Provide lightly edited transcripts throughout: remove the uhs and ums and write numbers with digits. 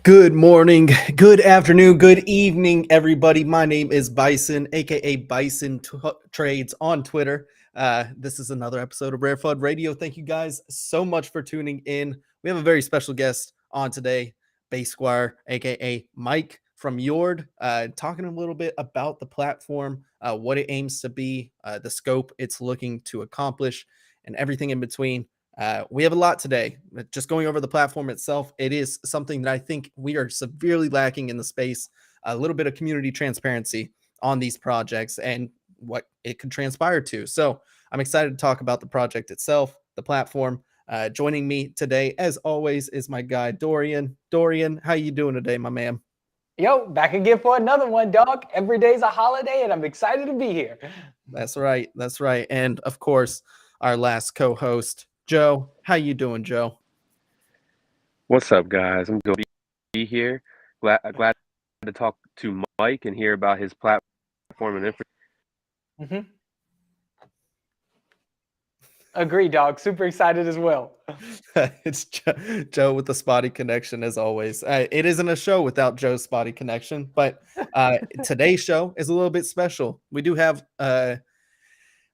Good morning, good afternoon, good evening, everybody. My name is Bison, aka BisonTrades on Twitter. This is another episode of RareFUD Radio. Thank you guys so much for tuning in. We have a very special guest on today, Bassquire, aka Mike from YORD, talking a little bit about the platform, what it aims to be, the scope it's looking to accomplish, and everything in between. We have a lot today. Just going over the platform itself, it is something that I think we are severely lacking in the space. A little bit of community transparency on these projects and what it could transpire to. So I'm excited to talk about the project itself, the platform. Joining me today, as always, is my guy Dorian. Dorian, how you doing today, my man? Yo, back again for another one, dog. Every day's a holiday, and I'm excited to be here. That's right. That's right. And of course, our last co-host, Joe. How you doing, Joe? What's up, guys? I'm going to be here. Glad to talk to Mike and hear about his platform and infrastructure. Agree, dog. Super excited as well. It's Joe with the spotty connection, as always. It isn't a show without Joe's spotty connection, but today's show is a little bit special. We do have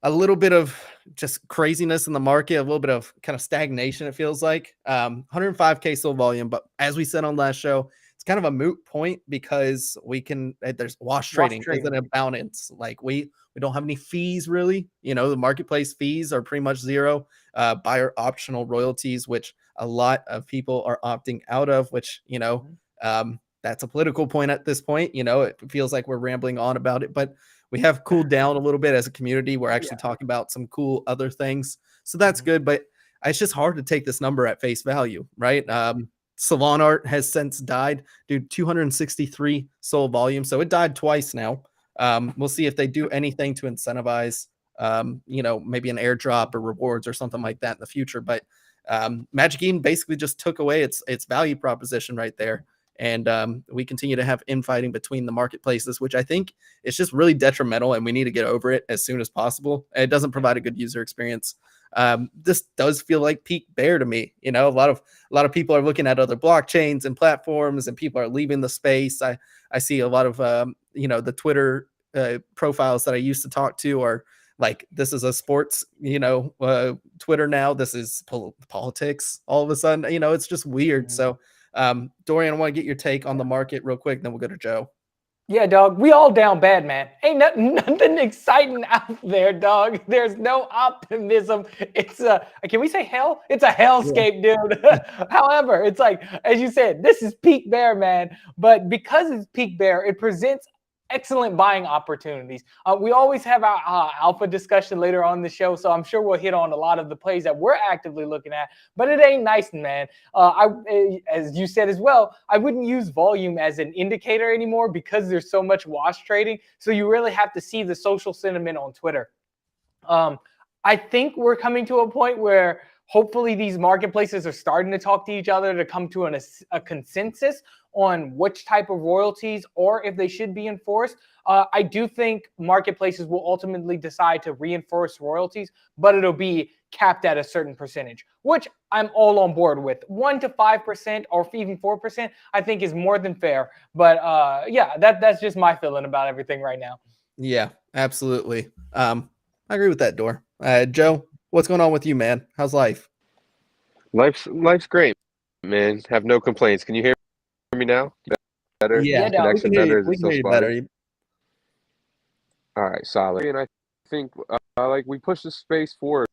a little bit of just craziness in the market, a little bit of kind of stagnation, it feels like. 105K sold volume, but as we said on last show, it's kind of a moot point because there's wash trading isn't a balance. Like we don't have any fees really. You know, the marketplace fees are pretty much zero. Buyer optional royalties, which a lot of people are opting out of, which, you know, that's a political point at this point. You know, it feels like we're rambling on about it, but we have cooled down a little bit as a community. We're actually talking about some cool other things. So that's good, but it's just hard to take this number at face value, right? Solana art has since died, dude, 263 sold volume. So it died twice now. We'll see if they do anything to incentivize, you know, maybe an airdrop or rewards or something like that in the future. But Magic Eden basically just took away its value proposition right there. And we continue to have infighting between the marketplaces, which I think is just really detrimental, and we need to get over it as soon as possible. It doesn't provide a good user experience. This does feel like peak bear to me. You know, a lot of people are looking at other blockchains and platforms, and people are leaving the space. I see a lot of you know, the Twitter profiles that I used to talk to are like, this is a sports, you know, Twitter now. This is politics. All of a sudden, you know, it's just weird. So. Dorian, I want to get your take on the market real quick, then we'll go to Joe. Yeah, dog. We all down bad, man. Ain't nothing exciting out there, dog. There's no optimism. It's can we say hell? It's a hellscape, dude. However, it's like, as you said, this is peak bear, man. But because it's peak bear, it presents excellent buying opportunities. We always have our alpha discussion later on the show, so I'm sure we'll hit on a lot of the plays that we're actively looking at, but it ain't nice, man. As you said as well, I wouldn't use volume as an indicator anymore because there's so much wash trading, so you really have to see the social sentiment on Twitter. I think we're coming to a point where hopefully these marketplaces are starting to talk to each other to come to a consensus on which type of royalties or if they should be enforced. I do think marketplaces will ultimately decide to reinforce royalties, but it'll be capped at a certain percentage, which I'm all on board with. 1 to 5% or even 4%, I think is more than fair. But yeah, that's just my feeling about everything right now. Yeah, absolutely. I agree with that, Dor. Joe, what's going on with you, man? How's life? Life's great, man. Have no complaints. Can you hear me now? Better? Yeah, connection better? We can hear you better. All right, solid. And I think like we push the space forward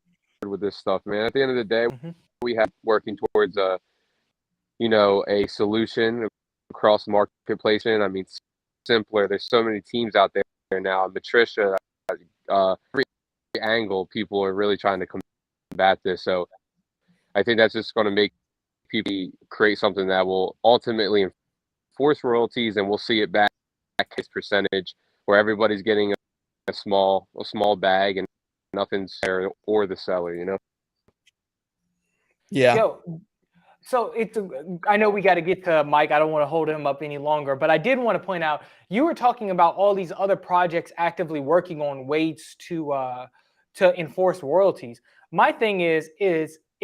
with this stuff, man. At the end of the day, we have working towards you know, a solution across marketplace. And I mean, simpler. There's so many teams out there now. Matricia, every angle, people are really trying to combat this. So I think that's just going to make people create something that will ultimately enforce royalties, and we'll see it back as percentage where everybody's getting a small bag and nothing's there or the seller, you know? Yeah. Yo, so I know we got to get to Mike. I don't want to hold him up any longer, but I did want to point out, you were talking about all these other projects actively working on ways to enforce royalties. My thing is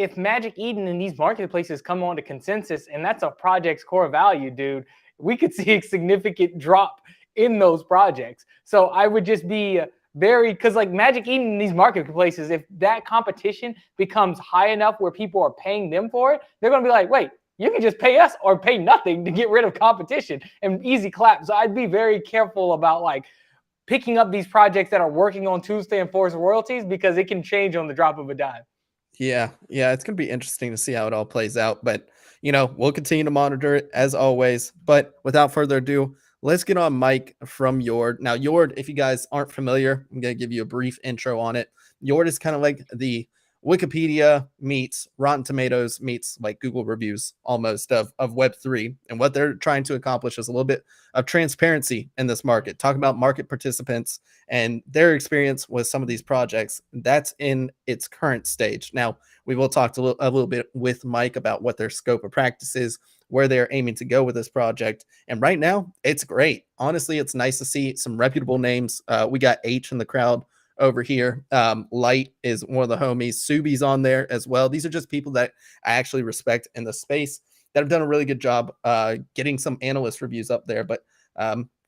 if Magic Eden and these marketplaces come on to consensus, and that's a project's core value, dude, we could see a significant drop in those projects. So I would just be because like Magic Eden in these marketplaces, if that competition becomes high enough where people are paying them for it, they're going to be like, wait, you can just pay us or pay nothing to get rid of competition and easy clap. So I'd be very careful about like picking up these projects that are working on Tuesday and force royalties, because it can change on the drop of a dime. Yeah, it's gonna be interesting to see how it all plays out. But we'll continue to monitor it as always. But without further ado, let's get on Mike from YORD. Now, YORD, if you guys aren't familiar, I'm gonna give you a brief intro on it. YORD is kind of like the Wikipedia meets Rotten Tomatoes meets like Google reviews almost of Web3. And what they're trying to accomplish is a little bit of transparency in this market, talking about market participants and their experience with some of these projects. That's in its current stage. Now, we will talk a little bit with Mike about what their scope of practice is, where they're aiming to go with this project. And right now, it's great. Honestly, it's nice to see some reputable names. We got H in the crowd over here. Light is one of the homies. Subi's on there as well. These are just people that I actually respect in the space that have done a really good job getting some analyst reviews up there. But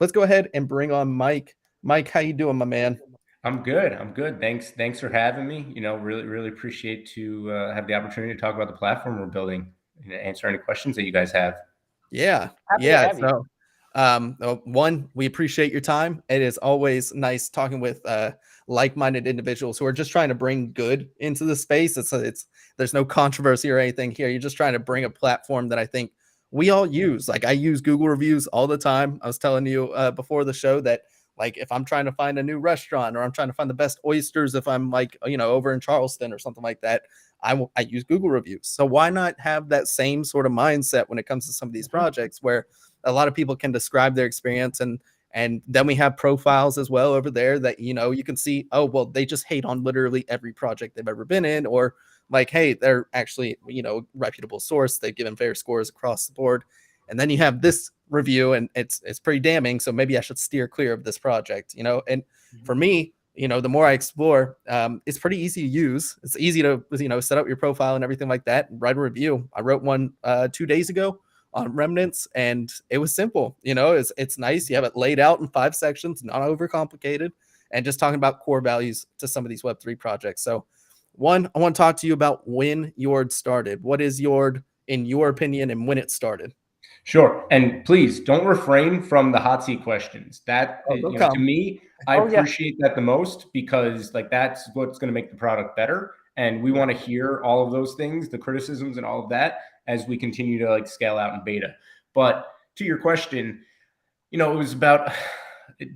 let's go ahead and bring on Mike. Mike, how you doing, my man? I'm good. Thanks for having me. Really appreciate to have the opportunity to talk about the platform we're building and answer any questions that you guys have. Yeah. So one, we appreciate your time. It is always nice talking with like-minded individuals who are just trying to bring good into the space. There's no controversy or anything here. You're just trying to bring a platform that I think we all use. Like, I use Google reviews all the time. I was telling you before the show that, like, if I'm trying to find a new restaurant or I'm trying to find the best oysters, if I'm like, over in Charleston or something like that, I use Google reviews. So why not have that same sort of mindset when it comes to some of these projects where a lot of people can describe their experience, and then we have profiles as well over there that, you can see, oh, well, they just hate on literally every project they've ever been in, or like, hey, they're actually, reputable source. They've given fair scores across the board. And then you have this review and it's pretty damning. So maybe I should steer clear of this project, and for me, the more I explore, it's pretty easy to use. It's easy to, set up your profile and everything like that, and write a review. I wrote one 2 days ago on remnants, and it was simple. It's nice. You have it laid out in 5 sections, not overcomplicated, and just talking about core values to some of these Web3 projects. So one, I want to talk to you about when YORD started. What is YORD in your opinion, and when it started? Sure. And please don't refrain from the hot seat questions. That to me, I appreciate that the most, because like that's what's going to make the product better. And we want to hear all of those things, the criticisms and all of that, as we continue to like scale out in beta. But to your question, it was about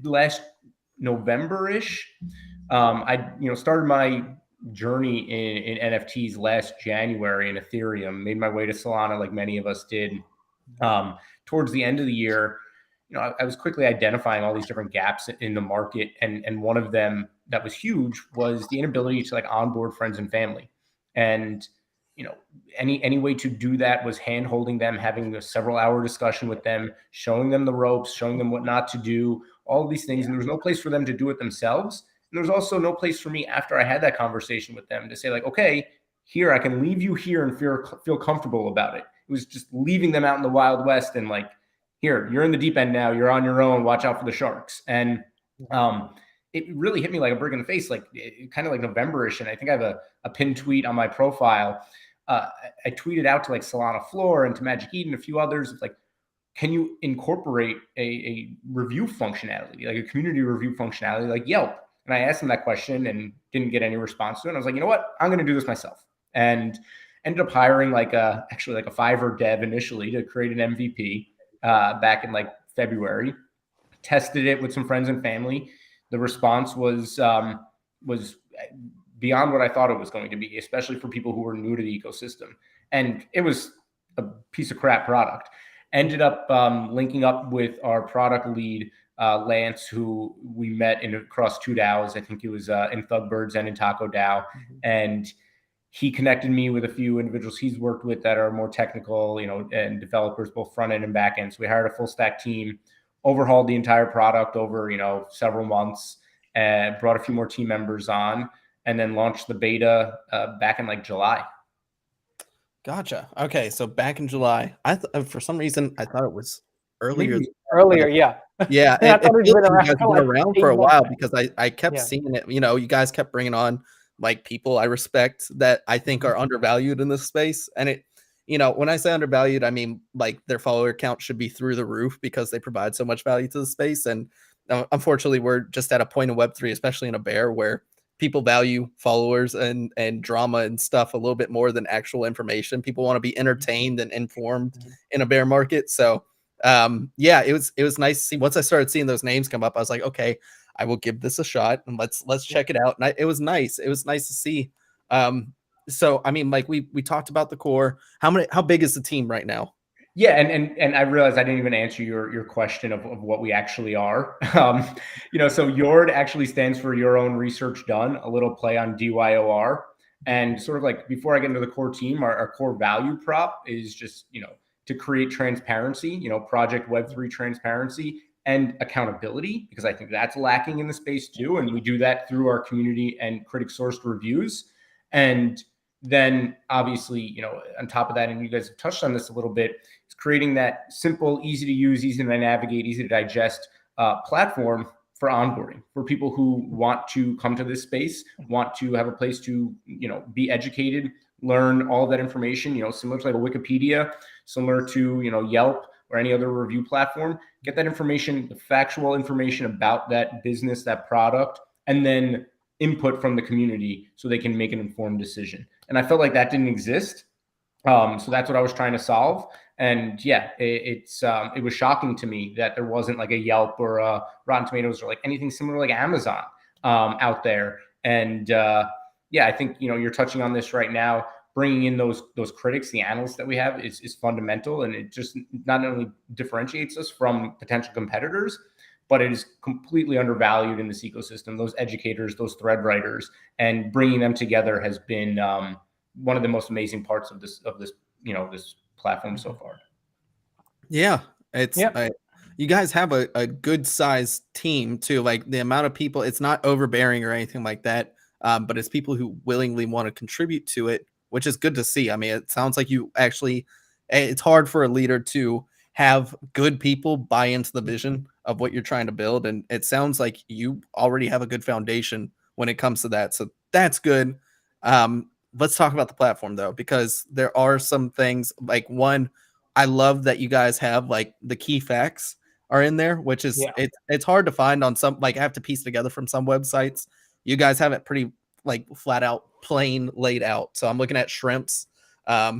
last November-ish. I started my journey in NFTs last January in Ethereum, made my way to Solana like many of us did. Towards the end of the year, I was quickly identifying all these different gaps in the market. And one of them that was huge was the inability to like onboard friends and family. And, any way to do that was hand holding them, having a several hour discussion with them, showing them the ropes, showing them what not to do, all of these things. And there was no place for them to do it themselves. And there was also no place for me after I had that conversation with them to say like, okay, here, I can leave you here and feel comfortable about it. It was just leaving them out in the Wild West and like, here, you're in the deep end now. You're on your own. Watch out for the sharks. And it really hit me like a brick in the face, like kind of like November-ish. And I think I have a pinned tweet on my profile. I tweeted out to like Solana Floor and to Magic Eden, a few others. It's like, can you incorporate a review functionality, like a community review functionality like Yelp? And I asked them that question and didn't get any response to it. And I was like, you know what? I'm going to do this myself. And ended up hiring actually a Fiverr dev initially to create an MVP back in like February. Tested it with some friends and family. The response was beyond what I thought it was going to be, especially for people who were new to the ecosystem. And it was a piece of crap product. Ended up linking up with our product lead, Lance, who we met across 2 DAOs. I think it was in Thugbirds and in Taco DAO. And he connected me with a few individuals he's worked with that are more technical, and developers, both front end and back end. So we hired a full stack team, overhauled the entire product over, several months, and brought a few more team members on, and then launched the beta back in like July. Gotcha. Okay, so back in July, for some reason I thought it was earlier. Maybe earlier, yeah. Yeah, I it thought feels it'd been like you around guys for have been like around 8 for a months while now. because I kept Yeah. seeing it. You know, you guys kept bringing on like people I respect that I think are undervalued in this space. And it, you know, when I say undervalued, I mean like their follower count should be through the roof because they provide so much value to the space. And unfortunately, we're just at a point in Web3, especially in a bear, where people value followers and drama and stuff a little bit more than actual information. People want to be entertained and informed in a bear market. So yeah, it was nice to see. Once I started seeing those names come up, I was like, okay, I will give this a shot and let's check it out. And it was nice. It was nice to see. So I mean, like we talked about the core. How big is the team right now? Yeah, and I realized I didn't even answer your question of what we actually are. You know, so YORD actually stands for Your Own Research Done, a little play on DYOR. And sort of like before I get into the core team, our core value prop is just, you know, to create transparency, you know, project Web3 transparency and accountability, because I think that's lacking in the space too. And we do that through our community and critic sourced reviews. And then obviously, you know, on top of that, and you guys have touched on this a little bit, is creating that simple, easy to use, easy to navigate, easy to digest platform for onboarding for people who want to come to this space, want to have a place to, you know, be educated, learn all of that information, you know, similar to like a Wikipedia, similar to, you know, Yelp or any other review platform, get that information, the factual information about that business, that product, and then input from the community so they can make an informed decision. And I felt like that didn't exist. So that's what I was trying to solve. And yeah, it was shocking to me that there wasn't like a Yelp or a Rotten Tomatoes or like anything similar like Amazon out there. And yeah, I think, you know, you're touching on this right now. Bringing in those critics, the analysts that we have is fundamental, and it just not only differentiates us from potential competitors, but it is completely undervalued in this ecosystem. Those educators, those thread writers, and bringing them together has been one of the most amazing parts of this you know, this platform so far. Yeah, it's you guys have a good sized team too. Like the amount of people, it's not overbearing or anything like that, but it's people who willingly want to contribute to it, which is good to see. I mean, it sounds like you actually. It's hard for a leader to have good people buy into the vision of what you're trying to build, and it sounds like you already have a good foundation when it comes to that. So that's good. Let's talk about the platform though, because there are some things like one. I love that you guys have like the key facts are in there, which is it's hard to find on some, like I have to piece together from some websites. You guys have it pretty like flat out plain laid out. So I'm looking at shrimps,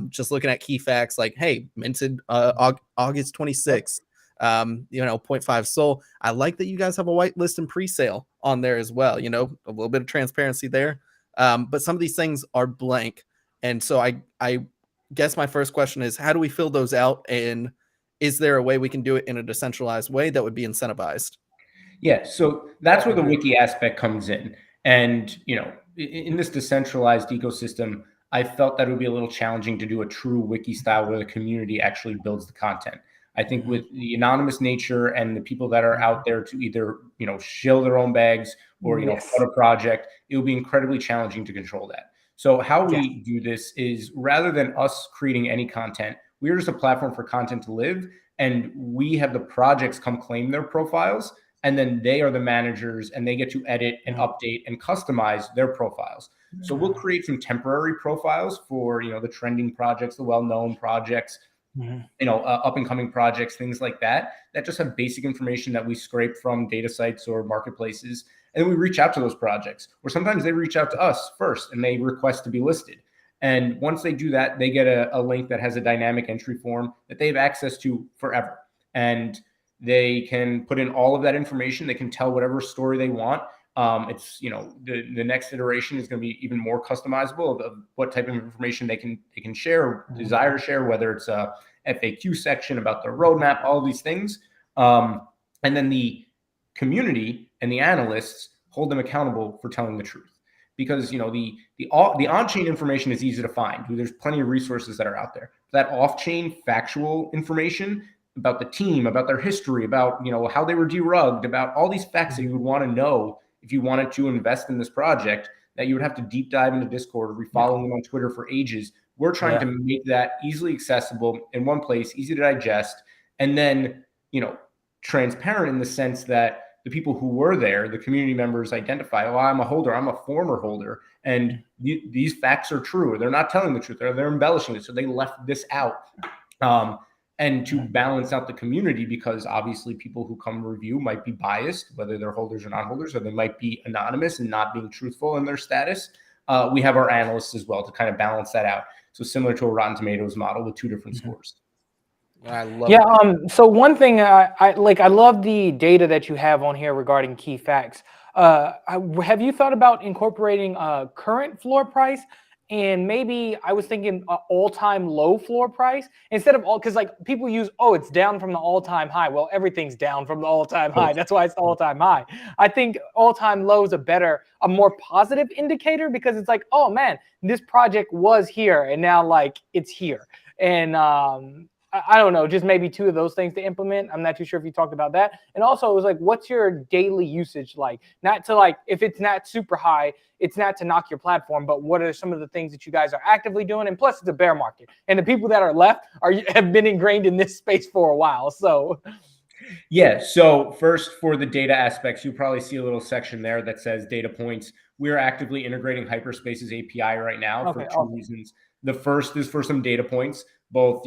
just looking at key facts like, hey, minted August 26th, you know, 0.5 SOL. I like that you guys have a whitelist and pre-sale on there as well, you know, a little bit of transparency there. But some of these things are blank. And so I guess my first question is, how do we fill those out? And is there a way we can do it in a decentralized way that would be incentivized? Yeah, so that's where the wiki aspect comes in. And, you know, in this decentralized ecosystem, I felt that it would be a little challenging to do a true wiki style where the community actually builds the content. I think with the anonymous nature and the people that are out there to either, you know, shill their own bags or, you know, fund a project, it will be incredibly challenging to control that. So how we do this is, rather than us creating any content, we're just a platform for content to live, and we have the projects come claim their profiles, and then they are the managers and they get to edit and update and customize their profiles. So we'll create some temporary profiles for, you know, the trending projects, the well-known projects, you know, up and coming projects, things like that, that just have basic information that we scrape from data sites or marketplaces. And then we reach out to those projects, or sometimes they reach out to us first and they request to be listed. And once they do that, they get a link that has a dynamic entry form that they have access to forever. And they can put in all of that information. They can tell whatever story they want. It's, you know, the next iteration is going to be even more customizable of what type of information they can share or desire to share, whether it's a FAQ section about their roadmap, all of these things. And then the community and the analysts hold them accountable for telling the truth, because, you know, the on-chain information is easy to find. There's plenty of resources that are out there. That off-chain factual information about the team, about their history, about, you know, how they were derugged, about all these facts that you would want to know if you wanted to invest in this project, that you would have to deep dive into Discord or be following them on Twitter for ages. We're trying to make that easily accessible in one place, easy to digest, and then, transparent in the sense that the people who were there, the community members identify, oh, I'm a holder, I'm a former holder, and these facts are true. They're not telling the truth. They're embellishing it. So they left this out. And to balance out the community, because obviously people who come review might be biased, whether they're holders or not holders, or they might be anonymous and not being truthful in their status. We have our analysts as well to kind of balance that out. So similar to a Rotten Tomatoes model with 2 different scores. I love so one thing I love the data that you have on here regarding key facts. Have you thought about incorporating current floor price? And maybe I was thinking all-time low floor price instead of because like people use, oh, it's down from the all-time high. Well, everything's down from the all-time high. That's why it's the all-time high. I think all-time low is a more positive indicator, because it's like, oh man, this project was here and now like it's here. And I don't know, just maybe 2 of those things to implement. I'm not too sure if you talked about that. And also it was like, what's your daily usage like? Not to like, if it's not super high, it's not to knock your platform, but what are some of the things that you guys are actively doing? And plus it's a bear market. And the people that are left have been ingrained in this space for a while. So yeah. So first, for the data aspects, you probably see a little section there that says data points. We're actively integrating Hyperspace's API right now for 2 reasons. The first is for some data points, both,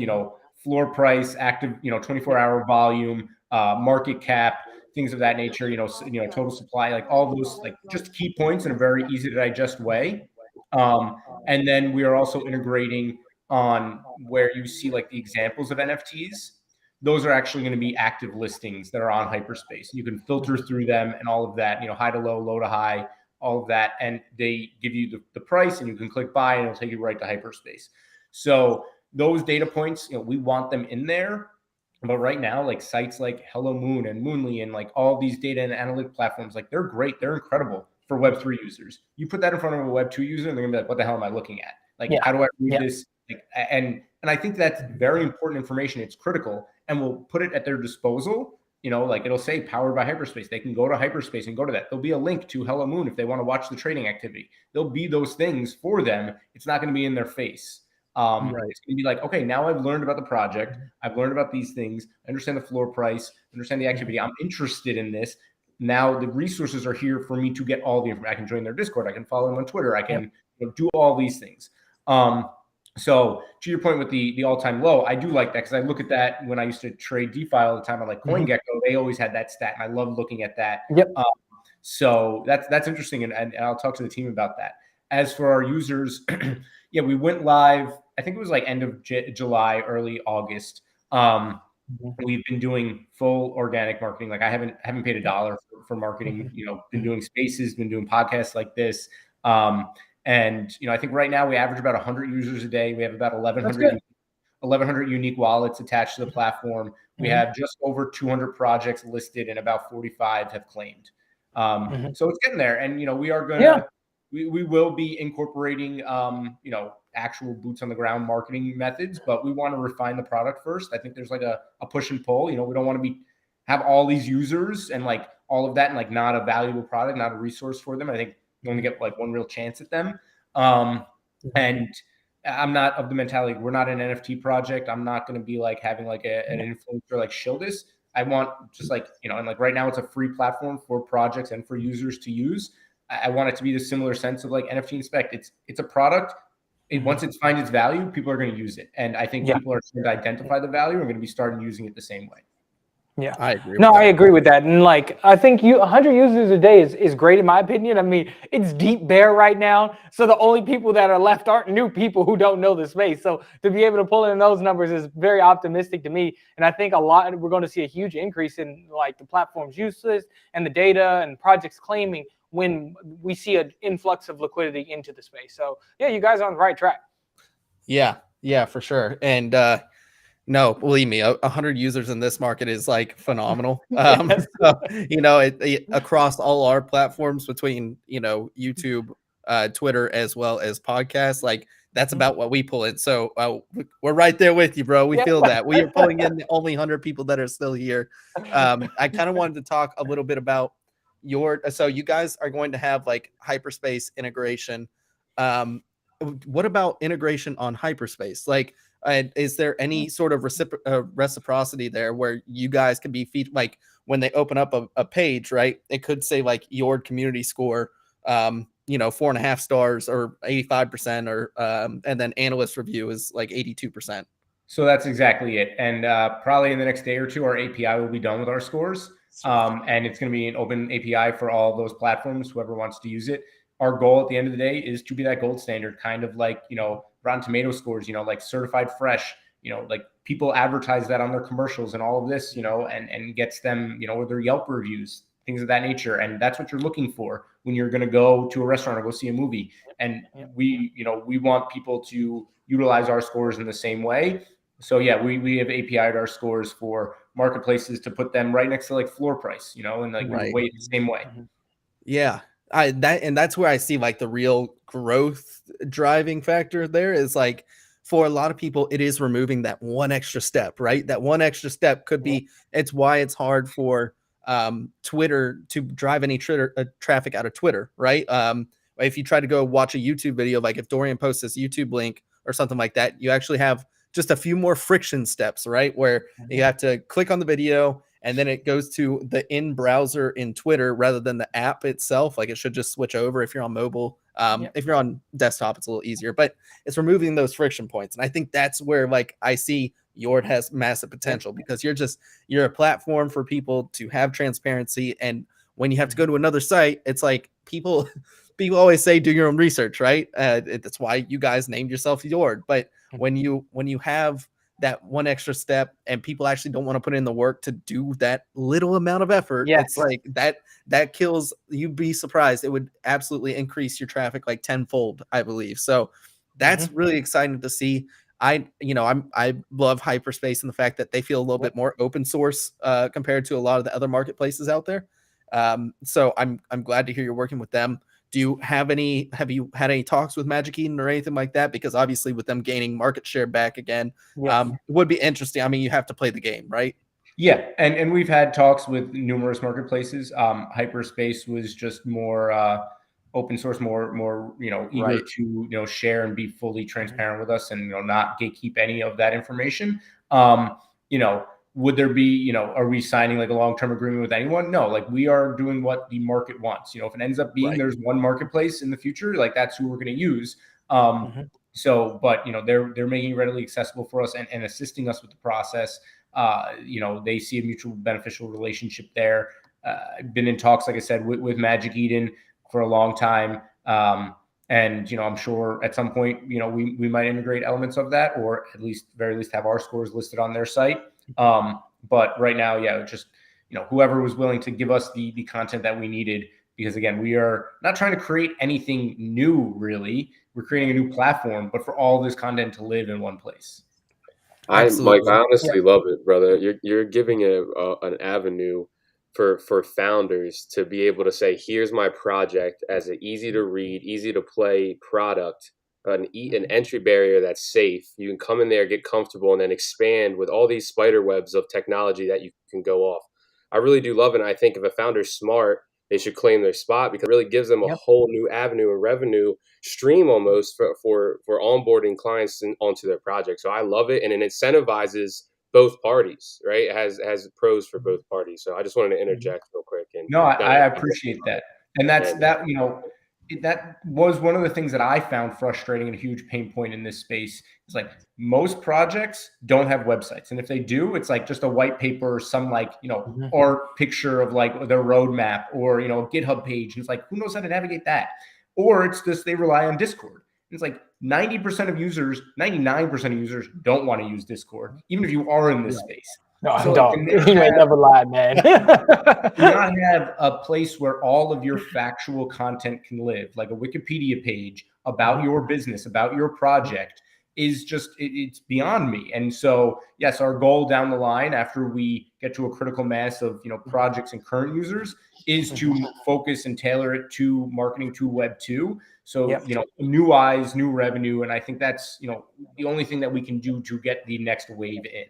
floor price, active, 24-hour volume, market cap, things of that nature, total supply, like all those, like just key points in a very easy to digest way. And then we are also integrating on where you see like the examples of NFTs. Those are actually going to be active listings that are on Hyperspace. You can filter through them and all of that, high to low, low to high, all of that. And they give you the price, and you can click buy and it'll take you right to Hyperspace. So those data points, we want them in there. But right now, like sites like Hello Moon and Moonly and like all these data and analytic platforms, like they're great. They're incredible for Web3 users. You put that in front of a Web2 user and they're gonna be like, what the hell am I looking at? Like, how do I read this? Like, and I think that's very important information. It's critical, and we'll put it at their disposal. Like it'll say powered by Hyperspace. They can go to Hyperspace and go to that. There'll be a link to Hello Moon if they want to watch the trading activity. There'll be those things for them. It's not going to be in their face. It's going to be like, okay, now I've learned about the project. I've learned about these things. I understand the floor price, understand the activity. I'm interested in this. Now the resources are here for me to get all the information. I can join their Discord. I can follow them on Twitter. I can do all these things. So to your point with the all-time low, I do like that, because I look at that when I used to trade DeFi all the time on like CoinGecko. They always had that stat, and I love looking at that. So that's interesting, and I'll talk to the team about that. As for our users, we went live, I think it was like end of July, early August. We've been doing full organic marketing. Like I haven't paid $1 for marketing, been doing spaces, been doing podcasts like this. And, I think right now we average about 100 users a day. We have about 1,100 unique wallets attached to the platform. We have just over 200 projects listed, and about 45 have claimed. So it's getting there. And, we are going to, we will be incorporating, actual boots on the ground marketing methods, but we want to refine the product first. I think there's like a push and pull. We don't want to have all these users and like all of that and like not a valuable product, not a resource for them. I think you only get like one real chance at them. And I'm not of the mentality, we're not an NFT project. I'm not going to be like having like an influencer like Shieldus. I want just like, and like right now it's a free platform for projects and for users to use. I want it to be the similar sense of like NFT Inspect. It's a product. Once it finds its value, people are going to use it. And I think people are going to identify the value and going to be starting using it the same way. Yeah, I agree. I agree with that. And like, I think 100 users a day is great in my opinion. I mean, it's deep bear right now. So the only people that are left aren't new people who don't know the space. So to be able to pull in those numbers is very optimistic to me. And I think we're going to see a huge increase in like the platform's uses and the data and projects claiming when we see an influx of liquidity into the space. So yeah, you guys are on the right track. Yeah, for sure. And no, believe me, 100 users in this market is like phenomenal. So, across all our platforms between, YouTube, Twitter, as well as podcasts, like that's about what we pull in. So we're right there with you, bro. We feel that. We are pulling in the only 100 people that are still here. I kind of wanted to talk a little bit about so you guys are going to have like Hyperspace integration. what about integration on Hyperspace? Like, is there any sort of reciprocity there where you guys can be like when they open up a page, right? It could say like YORD community score, 4.5 stars or 85%, or and then analyst review is like 82%. So that's exactly it. And probably in the next day or two, our API will be done with our scores. And it's going to be an open API for all those platforms, whoever wants to use it. Our goal at the end of the day is to be that gold standard, kind of like, Rotten Tomato scores, like certified fresh, like people advertise that on their commercials and all of this, and gets them, with their Yelp reviews, things of that nature. And that's what you're looking for when you're going to go to a restaurant or go see a movie. And we want people to utilize our scores in the same way. So yeah, we have API'd our scores for marketplaces to put them right next to like floor price, and like weight the same way. Yeah. That's where I see like the real growth driving factor there is like, for a lot of people, it is removing that one extra step, right? That one extra step could be, it's why it's hard for Twitter to drive any traffic out of Twitter, right? If you try to go watch a YouTube video, like if Dorian posts this YouTube link or something like that, you actually have just a few more friction steps, right? Where you have to click on the video and then it goes to the in browser in Twitter rather than the app itself. Like it should just switch over if you're on mobile. If you're on desktop, it's a little easier, but it's removing those friction points. And I think that's where like I see YORD has massive potential, because you're a platform for people to have transparency. And when you have to go to another site, it's like people always say, do your own research, right? That's why you guys named yourself YORD. But when you have that one extra step and people actually don't want to put in the work to do that little amount of effort, it's like that kills. You'd be surprised. It would absolutely increase your traffic like tenfold, I believe. So that's really exciting to see. I love Hyperspace and the fact that they feel a little bit more open source compared to a lot of the other marketplaces out there. So I'm glad to hear you're working with them. Have you had any talks with Magic Eden or anything like that? Because obviously with them gaining market share back again, it would be interesting. I mean, you have to play the game, right? Yeah. And we've had talks with numerous marketplaces. Hyperspace was just more open source, more eager to share and be fully transparent with us and not gatekeep any of that information. Would there be, are we signing like a long-term agreement with anyone? No, like we are doing what the market wants. If it ends up being there's one marketplace in the future, like that's who we're going to use. So, but they're making it readily accessible for us and assisting us with the process. They see a mutual beneficial relationship there. I've been in talks, like I said, with Magic Eden for a long time. And, I'm sure at some point, we might integrate elements of that, or at least very least have our scores listed on their site. But right now, just, whoever was willing to give us the content that we needed, because again, we are not trying to create anything new, really. We're creating a new platform, but for all this content to live in one place. Mike, I honestly love it, brother. You're giving an avenue for founders to be able to say, here's my project as an easy to read, easy to play product, an entry barrier that's safe. You can come in there, get comfortable, and then expand with all these spider webs of technology that you can go off. I really do love it. And I think if a founder's smart, they should claim their spot, because it really gives them a whole new avenue, a revenue stream almost for onboarding clients onto their project. So I love it. And it incentivizes both parties, right? It has pros for both parties. So I just wanted to interject real quick. I appreciate that. And that's that was one of the things that I found frustrating and a huge pain point in this space. It's like most projects don't have websites. And if they do, it's like just a white paper or some art picture of like their roadmap or, a GitHub page. And it's like, who knows how to navigate that? Or it's just they rely on Discord. It's like 90% of users, 99% of users don't want to use Discord, even if you are in this space. No, so don't. You ain't never lied, man. Do not have a place where all of your factual content can live, like a Wikipedia page about your business, about your project, is just, it's beyond me. And so, yes, our goal down the line after we get to a critical mass of, projects and current users is to focus and tailor it to marketing to Web 2. So, new eyes, new revenue. And I think that's, the only thing that we can do to get the next wave in.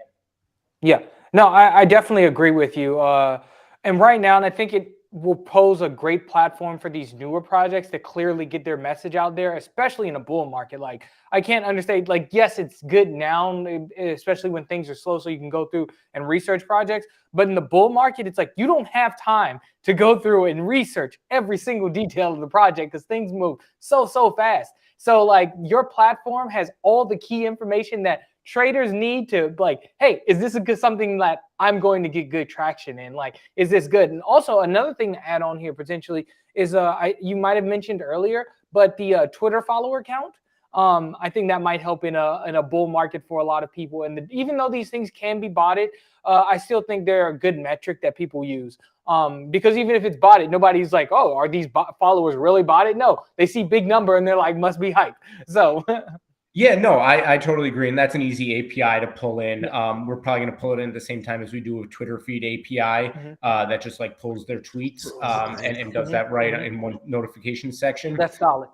Yeah, no, I definitely agree with you. And right now, and I think will pose a great platform for these newer projects to clearly get their message out there, especially in a bull market. Like, I can't understand, like, yes, it's good now, especially when things are slow, so you can go through and research projects. But in the bull market, it's like you don't have time to go through and research every single detail of the project because things move so fast. So like your platform has all the key information that traders need to, like, hey, is this something that I'm going to get good traction in? Like, is this good? And also another thing to add on here potentially is you might have mentioned earlier, but the Twitter follower count. I think that might help in a bull market for a lot of people. And even though these things can be botted, I still think they're a good metric that people use. Because even if it's botted, nobody's like, oh, are these followers really botted? No, they see big number and they're like, must be hype. So yeah, no, I totally agree. And that's an easy API to pull in. We're probably going to pull it in at the same time as we do a Twitter feed API that just like pulls their tweets and does that right in one notification section. That's solid.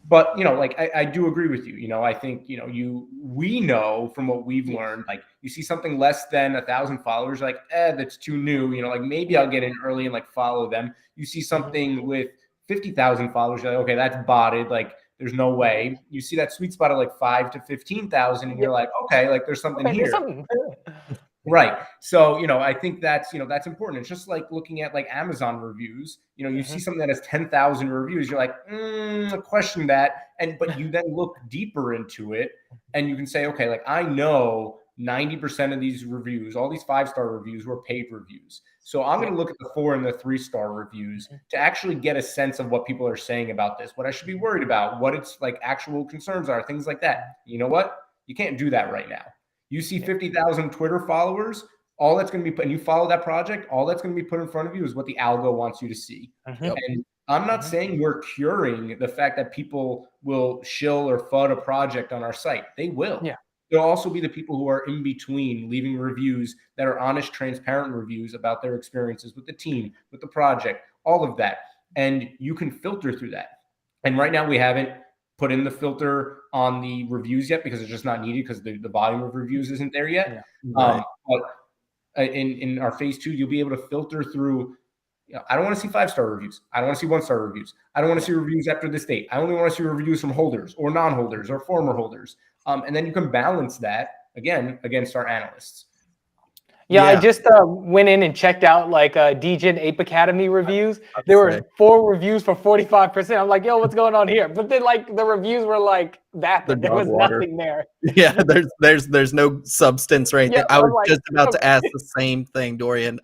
But, you know, like I do agree with you. You know, I think, you know, we know from what we've learned, like you see something less than 1,000 followers, like, that's too new. You know, like maybe I'll get in early and like follow them. You see something with 50,000 followers, you're like, okay, that's botted. Like, there's no way. You see that sweet spot of like 5,000 to 15,000, and you're like, okay, like there's something here. Right. So, you know, I think that's, you know, that's important. It's just like looking at like Amazon reviews. You know, you see something that has 10,000 reviews, you're like, question that. But you then look deeper into it and you can say, okay, like I know 90% of these reviews, all these 5-star reviews were paid reviews. So I'm going to look at the 4 and the 3-star reviews to actually get a sense of what people are saying about this, what I should be worried about, what its like actual concerns are, things like that. You know what? You can't do that right now. You see 50,000 Twitter followers, all that's going to be put, and you follow that project, all that's going to be put in front of you is what the algo wants you to see. And I'm not saying we're curing the fact that people will shill or FUD a project on our site. They will. Yeah. There'll also be the people who are in between leaving reviews that are honest, transparent reviews about their experiences with the team, with the project, all of that. And you can filter through that. And right now we haven't put in the filter on the reviews yet because it's just not needed because the volume of reviews isn't there yet. But in our phase 2, you'll be able to filter through. You know, I don't want to see 5-star reviews. I don't want to see 1-star reviews. I don't want to see reviews after this date. I only want to see reviews from holders or non-holders or former holders. And then you can balance that again against our analysts. Yeah, I just went in and checked out like Degen Ape Academy reviews. There were 4 reviews for 45%. I'm like, yo, what's going on here? But then like the reviews were like vapid. There was nothing there. Yeah, there's no substance right there. I was like, just about to ask the same thing, Dorian.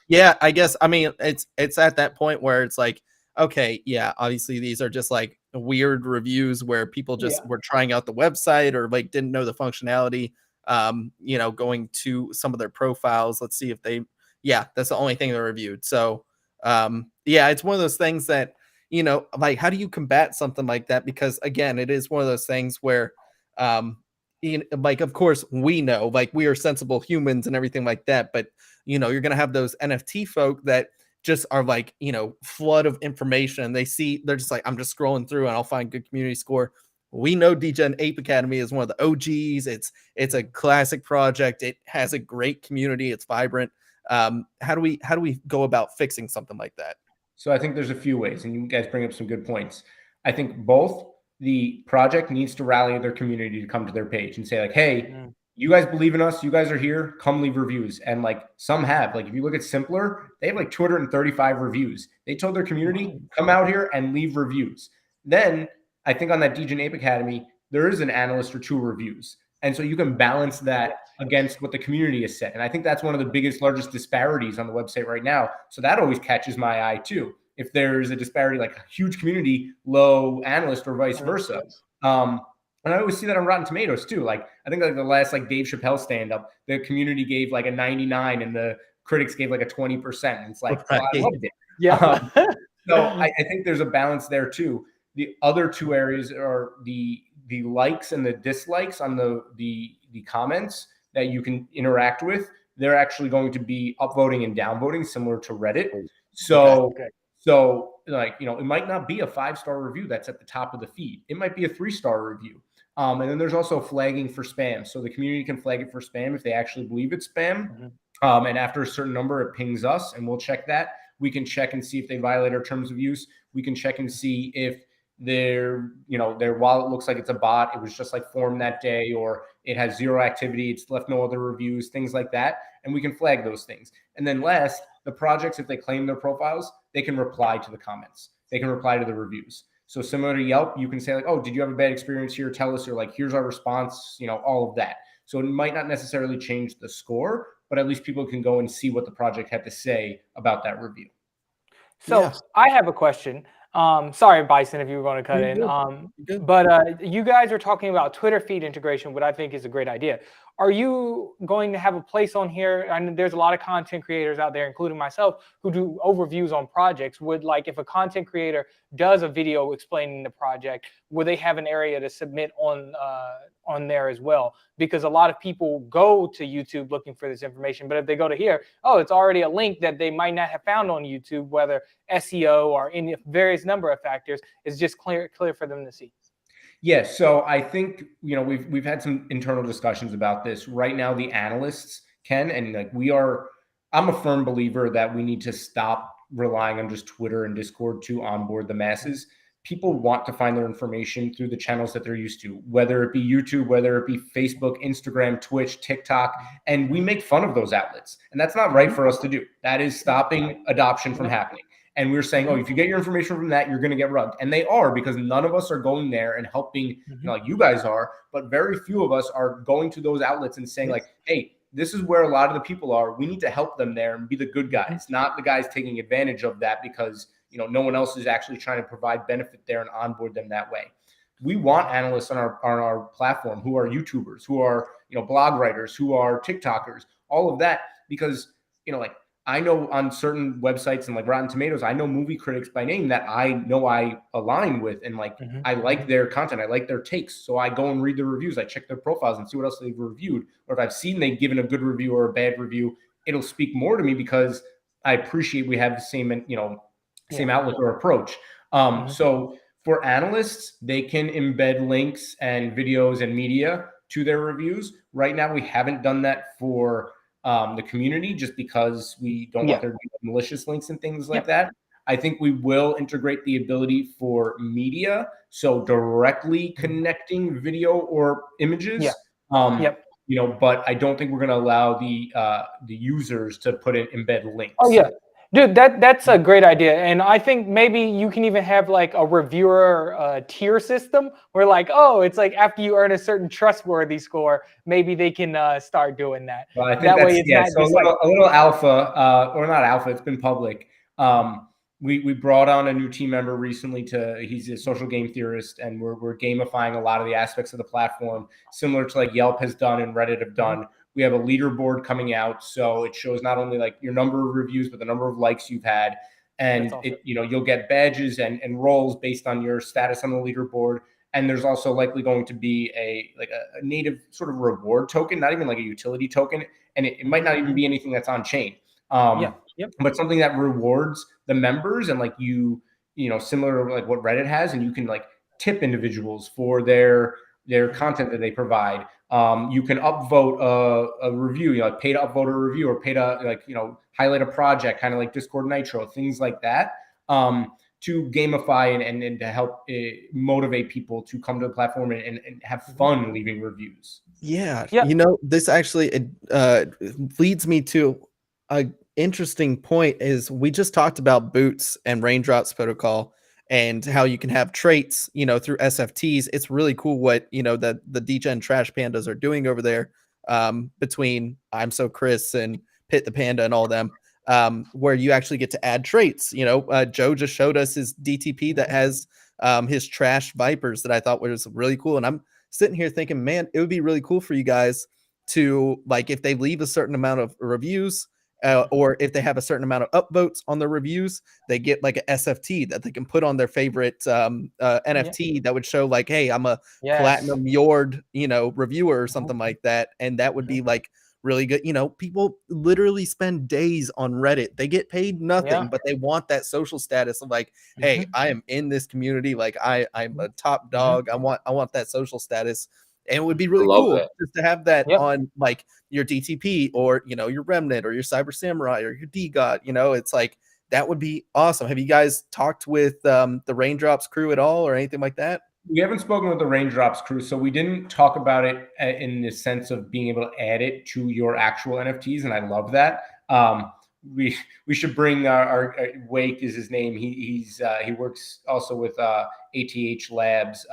Yeah, I guess I mean it's at that point where it's like, okay, yeah, obviously these are just like weird reviews where people just were trying out the website or like didn't know the functionality. You know, going to some of their profiles. Let's see if that's the only thing they reviewed. So, yeah, it's one of those things that, you know, like, how do you combat something like that? Because again, it is one of those things where, like, of course we know, like we are sensible humans and everything like that. But, you know, you're going to have those NFT folk that just are like, you know, flood of information. They're just like, I'm just scrolling through and I'll find good community score. We know Degen Ape Academy is one of the OGs. It's a classic project. It has a great community. It's vibrant. How do we go about fixing something like that? So I think there's a few ways, and you guys bring up some good points. I think both the project needs to rally their community to come to their page and say like, hey, you guys believe in us. You guys are here. Come leave reviews. And like some have, like if you look at Simpler, they have like 235 reviews. They told their community, come out here and leave reviews. Then I think on that Degen Ape Academy, there is an analyst or 2 reviews. And so you can balance that against what the community has said. And I think that's one of the biggest, largest disparities on the website right now. So that always catches my eye too. If there's a disparity, like a huge community, low analyst or vice versa. And I always see that on Rotten Tomatoes too. Like I think like the last like Dave Chappelle stand-up, the community gave like a 99 and the critics gave like a 20%. And it's like, well, I loved it. Yeah. So I think there's a balance there too. The other 2 areas are the likes and the dislikes on the comments that you can interact with. They're actually going to be upvoting and downvoting similar to Reddit. So like, you know, it might not be a 5-star review that's at the top of the feed. It might be a 3-star review. And then there's also flagging for spam. So the community can flag it for spam if they actually believe it's spam. And after a certain number, it pings us and we'll check that. We can check and see if they violate our terms of use. We can check and see if their wallet looks like it's a bot. It was just like formed that day, or it has zero activity. It's left no other reviews, things like that. And we can flag those things. And then last, the projects, if they claim their profiles, they can reply to the comments. They can reply to the reviews. So similar to Yelp, you can say like, oh, did you have a bad experience here? Tell us, or like, here's our response, all of that. So it might not necessarily change the score, but at least people can go and see what the project had to say about that review. So I have a question. Sorry, Bison, if you were going to cut in. But you guys are talking about Twitter feed integration, what I think is a great idea. Are you going to have a place on here? I know there's a lot of content creators out there, including myself, who do overviews on projects. Would, like, if a content creator does a video explaining the project, would they have an area to submit on there as well? Because a lot of people go to YouTube looking for this information, but if they go to here, oh, it's already a link that they might not have found on YouTube, whether SEO or any various number of factors. Is just clear for them to see. Yeah, so I think we've had some internal discussions about this. Right now, the analysts can, and like I'm a firm believer that we need to stop relying on just Twitter and Discord to onboard the masses. People want to find their information through the channels that they're used to, whether it be YouTube, whether it be Facebook, Instagram, Twitch, TikTok, and we make fun of those outlets. And that's not right for us to do. That is stopping adoption from happening. And we're saying, oh, if you get your information from that, you're going to get rugged. And they are, because none of us are going there and helping, like you guys are, but very few of us are going to those outlets and saying like, hey, this is where a lot of the people are. We need to help them there and be the good guys, not the guys taking advantage of that because, no one else is actually trying to provide benefit there and onboard them that way. We want analysts on our platform who are YouTubers, who are, blog writers, who are TikTokers, all of that, because, I know on certain websites and like Rotten Tomatoes, I know movie critics by name that I know I align with, and like I like their content, I like their takes. So I go and read the reviews, I check their profiles and see what else they've reviewed. Or if I've seen they've given a good review or a bad review, it'll speak more to me because I appreciate we have the same, same outlook or approach. So for analysts, they can embed links and videos and media to their reviews. Right now, we haven't done that for the community, just because we don't want there to be malicious links and things like that. I think we will integrate the ability for media, so directly connecting video or images. But I don't think we're going to allow the users to put in embed links. Oh yeah. Dude, that's a great idea. And I think maybe you can even have like a reviewer tier system where like, oh, it's like after you earn a certain trustworthy score, maybe they can start doing that. Well, I think that way it's not so a little alpha, or not alpha, it's been public. We brought on a new team member recently he's a social game theorist, and we're gamifying a lot of the aspects of the platform, similar to like Yelp has done and Reddit have done. We have a leaderboard coming out, so it shows not only like your number of reviews, but the number of likes you've had, and awesome. You'll get badges and roles based on your status on the leaderboard. And there's also likely going to be a native sort of reward token, not even like a utility token, and it might not even be anything that's on chain, but something that rewards the members, and like similar to like what Reddit has, and you can like tip individuals for their content that they provide. You can upvote a review, pay to upvote a review, or pay to highlight a project, kind of like Discord Nitro, things like that, to gamify and to help motivate people to come to the platform and have fun leaving reviews. Yeah. This actually leads me to an interesting point. Is we just talked about Boots and Raindrops Protocol, and how you can have traits, through SFTs. It's really cool what, the Degen Trash Pandas are doing over there, between I'm So Chris and Pit the Panda and all them, where you actually get to add traits. Joe just showed us his DTP that has his trash vipers that I thought was really cool. And I'm sitting here thinking, man, it would be really cool for you guys to, like, if they leave a certain amount of reviews, or if they have a certain amount of upvotes on their reviews, they get like a SFT that they can put on their favorite NFT that would show like, hey, I'm a platinum YORD, reviewer or something like that. And that would be like really good. People literally spend days on Reddit. They get paid nothing, but they want that social status of like, hey, I am in this community. Like I'm a top dog. I want that social status. And it would be really cool just to have that on like your DTP, or, your Remnant, or your Cyber Samurai, or your DGOT. It's like, that would be awesome. Have you guys talked with the Raindrops crew at all or anything like that? We haven't spoken with the Raindrops crew, so we didn't talk about it in the sense of being able to add it to your actual NFTs, and I love that. We should bring our Wake is his name. He works also with ATH Labs,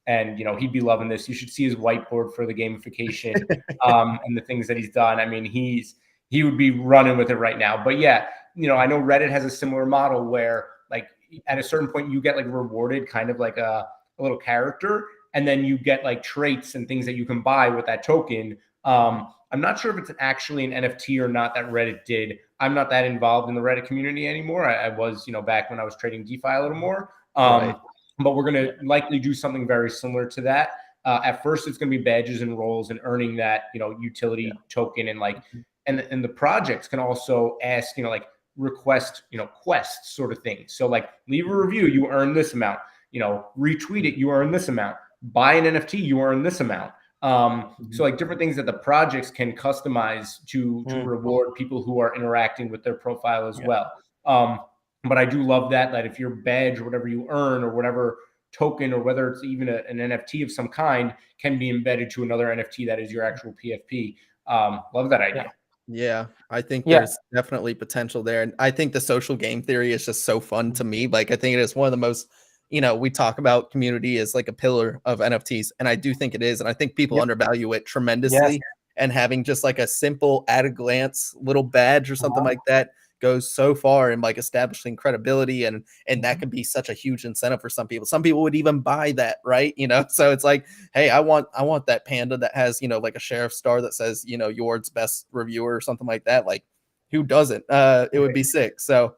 and he'd be loving this. You should see his whiteboard for the gamification and the things that he's done. I mean, he would be running with it right now. But yeah, I know Reddit has a similar model where like at a certain point you get like rewarded kind of like a little character, and then you get like traits and things that you can buy with that token. I'm not sure if it's actually an NFT or not that Reddit did. I'm not that involved in the Reddit community anymore. I was, back when I was trading DeFi a little more. Right. But we're going to likely do something very similar to that. At first, it's going to be badges and roles and earning that, utility token, and like, and the projects can also ask, like request, quests sort of thing. So like leave a review, you earn this amount. Retweet it, you earn this amount. Buy an NFT, you earn this amount. So like different things that the projects can customize to reward people who are interacting with their profile as well. But I do love that if your badge or whatever you earn or whatever token, or whether it's even an NFT of some kind, can be embedded to another NFT that is your actual PFP. Love that idea. Yeah, I think there's definitely potential there. And I think the social game theory is just so fun to me. Like, I think it is one of the most, we talk about community as like a pillar of NFTs, and I do think it is. And I think people undervalue it tremendously. And having just like a simple at a glance little badge or something like that goes so far in like establishing credibility, and that can be such a huge incentive for some people. Some people would even buy that, right? So it's like, hey, I want that panda that has, like a sheriff star that says, YORD's best reviewer or something like that. Like, who doesn't? It would be sick. So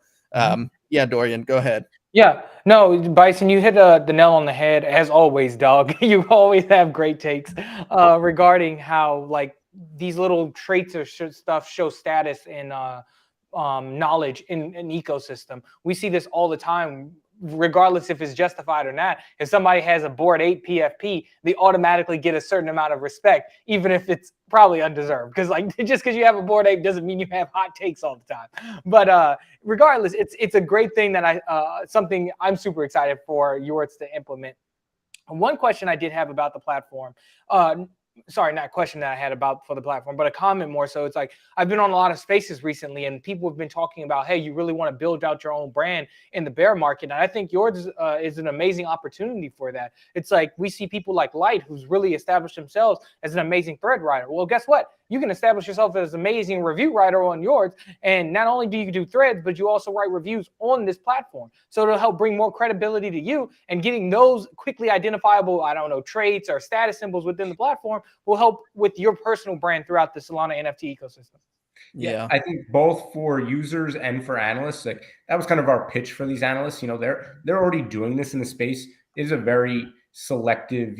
yeah, Dorian, go ahead. Yeah, no, Bison, you hit the nail on the head as always, dog. You always have great takes regarding how like these little traits or stuff show status and knowledge in an ecosystem. We see this all the time, regardless if it's justified or not. If somebody has a Bored Ape PFP, they automatically get a certain amount of respect, even if it's probably undeserved. Because like just because you have a Bored Ape doesn't mean you have hot takes all the time. But regardless, it's a great thing that something I'm super excited for YORDs to implement. One question I did have about the platform, sorry, not a question that I had about for the platform, but a comment more so. It's like, I've been on a lot of spaces recently and people have been talking about, hey, you really want to build out your own brand in the bear market. And I think yours is an amazing opportunity for that. It's like, we see people like Light, who's really established themselves as an amazing thread writer. Well, guess what? You can establish yourself as an amazing review writer on YORDs. And not only do you do threads, but you also write reviews on this platform. So it'll help bring more credibility to you, and getting those quickly identifiable, traits or status symbols within the platform will help with your personal brand throughout the Solana NFT ecosystem. Yeah, I think both for users and for analysts, like that was kind of our pitch for these analysts. They're already doing this in the space. It is a very selective,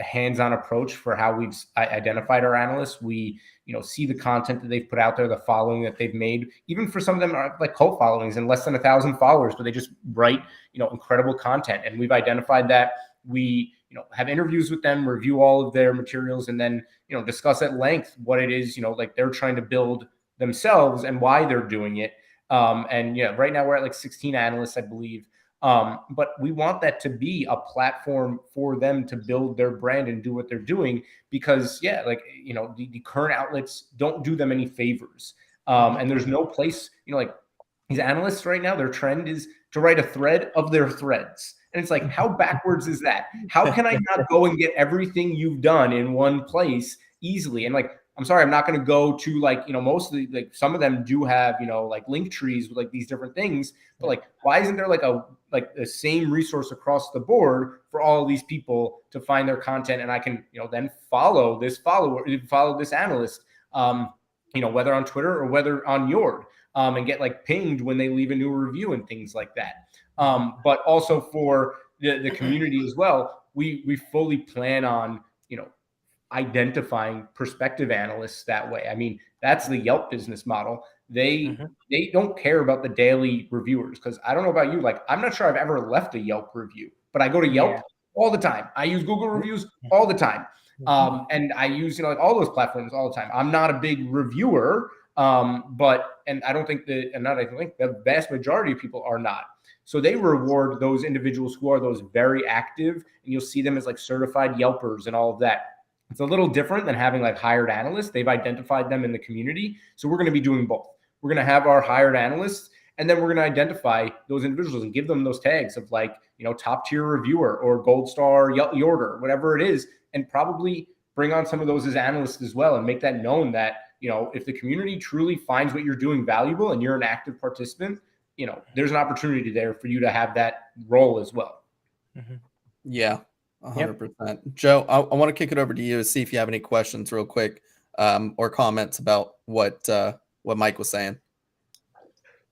hands-on approach for how we've identified our analysts. We, see the content that they've put out there, the following that they've made. Even for some of them are like cult followings and less than 1,000 followers, but they just write, incredible content. And we've identified that. We, have interviews with them, review all of their materials, and then, discuss at length what it is, like they're trying to build themselves and why they're doing it. And yeah, right now we're at like 16 analysts, I believe. But we want that to be a platform for them to build their brand and do what they're doing, because the current outlets don't do them any favors. And there's no place, like these analysts right now, their trend is to write a thread of their threads. And it's like, how backwards is that? How can I not go and get everything you've done in one place easily? And like, I'm sorry, I'm not going to go to most of the, some of them do have, link trees with these different things, but why isn't there the same resource across the board for all of these people to find their content? And I can, then follow this analyst, whether on Twitter or whether on YORD, and get pinged when they leave a new review and things like that. But also for the community as well, we fully plan on, identifying prospective analysts that way. I mean, that's the Yelp business model. They don't care about the daily reviewers, because I don't know about you, I'm not sure I've ever left a Yelp review, but I go to Yelp all the time. I use Google reviews all the time. And I use, all those platforms all the time. I'm not a big reviewer, And I don't think the vast majority of people are not. So they reward those individuals who are those very active, and you'll see them as like certified Yelpers and all of that. It's a little different than having like hired analysts. They've identified them in the community. So we're going to be doing both. We're going to have our hired analysts, and then we're going to identify those individuals and give them those tags of like, top tier reviewer or gold star YORDer, whatever it is, and probably bring on some of those as analysts as well and make that known that, if the community truly finds what you're doing valuable and you're an active participant, there's an opportunity there for you to have that role as well. Mm-hmm. Yeah, 100%. Yep. Joe, I want to kick it over to you to see if you have any questions real quick, or comments about what Mike was saying.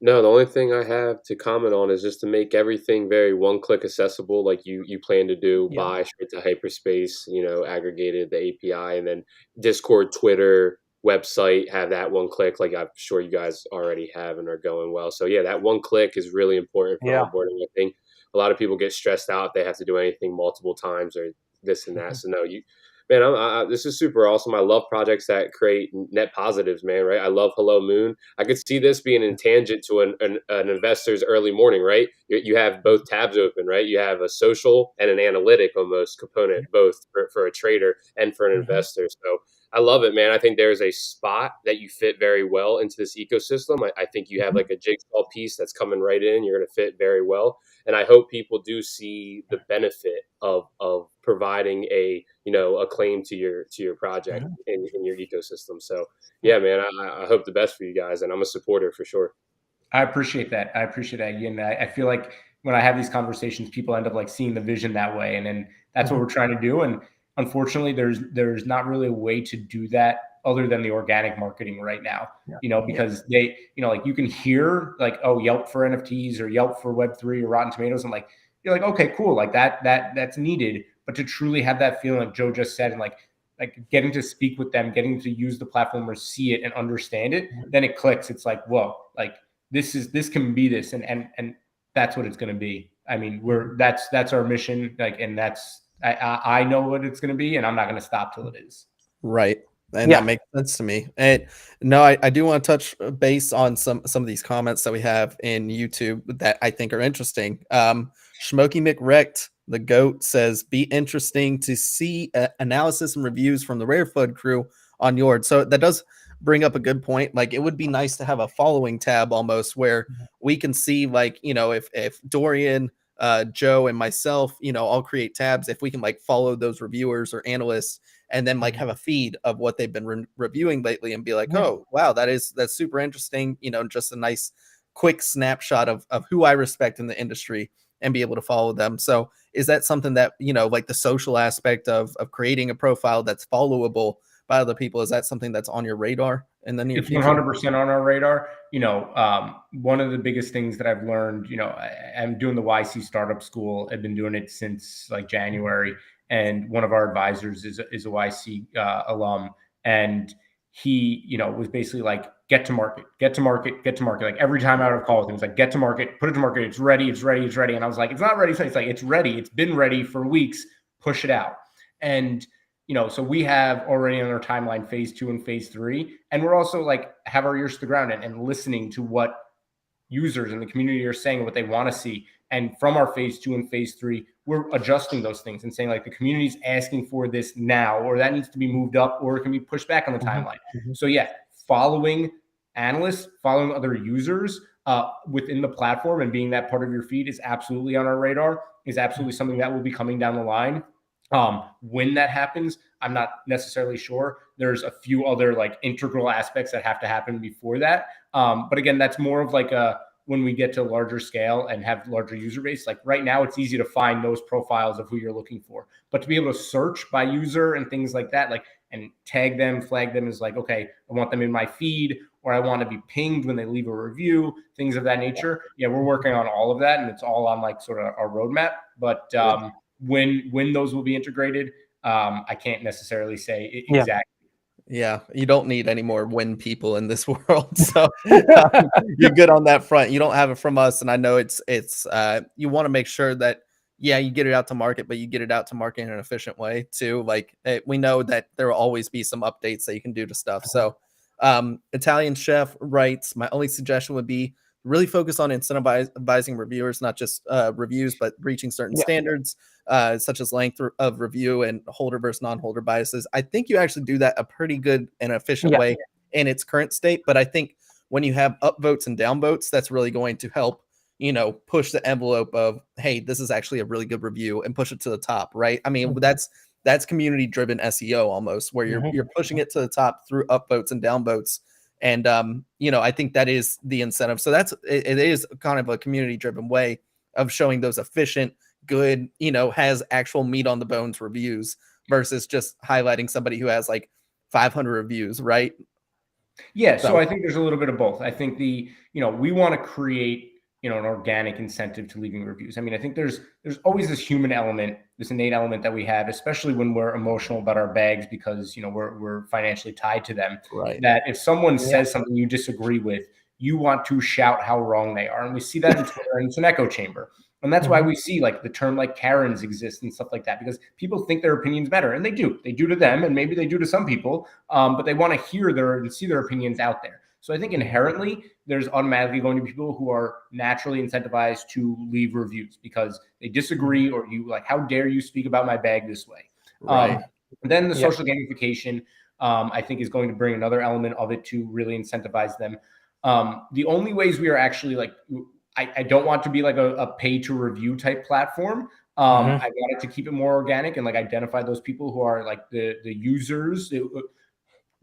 No, the only thing I have to comment on is just to make everything very one-click accessible, like you plan to do, buy straight to hyperspace, aggregated the API, and then Discord, Twitter, website, have that one click, like I'm sure you guys already have and are going well. So yeah, that one click is really important for onboarding. I think a lot of people get stressed out if they have to do anything multiple times or this and that. So no, this is super awesome. I love projects that create net positives, man, right? I love Hello Moon. I could see this being in tangent to an investor's early morning, right? You have both tabs open, right? You have a social and an analytic almost component, both for a trader and for an investor. So I love it, man. I think there's a spot that you fit very well into this ecosystem. I think you have like a jigsaw piece that's coming right in. You're going to fit very well. And I hope people do see the benefit of providing a claim to your project in your ecosystem. So yeah, man, I hope the best for you guys, and I'm a supporter for sure. I appreciate that. Again, I feel like when I have these conversations, people end up like seeing the vision that way. And then that's what we're trying to do. And unfortunately, there's not really a way to do that other than the organic marketing right now, because they, like you can hear like, oh, Yelp for NFTs or Yelp for Web3 or Rotten Tomatoes. And like, you're like, okay, cool. Like that's needed. But to truly have that feeling, like Joe just said, and like getting to speak with them, getting to use the platform or see it and understand it, then it clicks. It's like, whoa, like this can be this. And that's what it's going to be. I mean, that's our mission. Like, and that's, I know what it's going to be, and I'm not going to stop till it is. Right. And that makes sense to me. And no, I do want to touch base on some of these comments that we have in YouTube that I think are interesting. Schmokey McWrecked, the GOAT, says, be interesting to see analysis and reviews from the RareFUD crew on YORD. So that does bring up a good point. Like, it would be nice to have a following tab almost where we can see, like, if Dorian, Joe, and myself, all create tabs, if we can like follow those reviewers or analysts and then like have a feed of what they've been reviewing lately and be like, oh, wow, that's super interesting. Just a nice quick snapshot of who I respect in the industry and be able to follow them. So is that something that, like the social aspect of creating a profile that's followable by other people, is that something that's on your radar in the near future? It's 100% on our radar. One of the biggest things that I've learned, I'm doing the YC startup school. I've been doing it since like January. And one of our advisors is a YC alum. And he, was basically like, get to market. Like every time I would have called with him, it's like, get to market, put it to market. It's ready. And I was like, it's not ready. So it's like, it's ready. It's been ready for weeks. Push it out. And, so we have already on our timeline phase 2 and phase 3. And we're also like, have our ears to the ground and listening to what users in the community are saying, what they want to see. And from our phase 2 and phase 3, we're adjusting those things and saying like the community's asking for this now, or that needs to be moved up, or it can be pushed back on the timeline. So yeah, following analysts, following other users within the platform and being that part of your feed is absolutely on our radar, is absolutely something that will be coming down the line. When that happens, I'm not necessarily sure. There's a few other like integral aspects that have to happen before that. But again, that's more of like when we get to larger scale and have larger user base. Like right now, it's easy to find those profiles of who you're looking for, but to be able to search by user and things like that, like, and tag them, flag them as like, okay, I want them in my feed, or I want to be pinged when they leave a review, things of that nature. Yeah, we're working on all of that, and it's all on like sort of our roadmap. But when those will be integrated, I can't necessarily say exactly. Yeah, you don't need any more win people in this world, so you're good on that front. You don't have it from us, and I know it's you want to make sure that you get it out to market, but you get it out to market in an efficient way too. Like we know that there will always be some updates that you can do to stuff. So Italian Chef writes, my only suggestion would be really focus on incentivizing reviewers, not just reviews, but reaching certain standards, such as length of review and holder versus non-holder biases. I think you actually do that a pretty good and efficient way in its current state. But I think when you have upvotes and downvotes, that's really going to help, push the envelope of, hey, this is actually a really good review, and push it to the top, right? I mean, that's community-driven SEO almost, where you're pushing it to the top through upvotes and downvotes. And, I think that is the incentive. So it is kind of a community-driven way of showing those efficient, good, has actual meat on the bones reviews versus just highlighting somebody who has like 500 reviews, right? Yeah. So I think there's a little bit of both. I think we want to create, an organic incentive to leaving reviews. I mean, I think there's always this human element, this innate element that we have, especially when we're emotional about our bags because, we're financially tied to them. Right. That if someone says something you disagree with, you want to shout how wrong they are. And we see that in Twitter, and it's an echo chamber. And that's why we see like the term like Karens exist and stuff like that, because people think their opinion's better, and they do to them, and maybe they do to some people, but they want to hear and see their opinions out there. So I think inherently there's automatically going to be people who are naturally incentivized to leave reviews because they disagree, or you like, how dare you speak about my bag this way? Right. Then the social gamification, I think, is going to bring another element of it to really incentivize them. The only ways we are actually like, I don't want to be like a pay to review type platform. I wanted to keep it more organic and like identify those people who are like the users,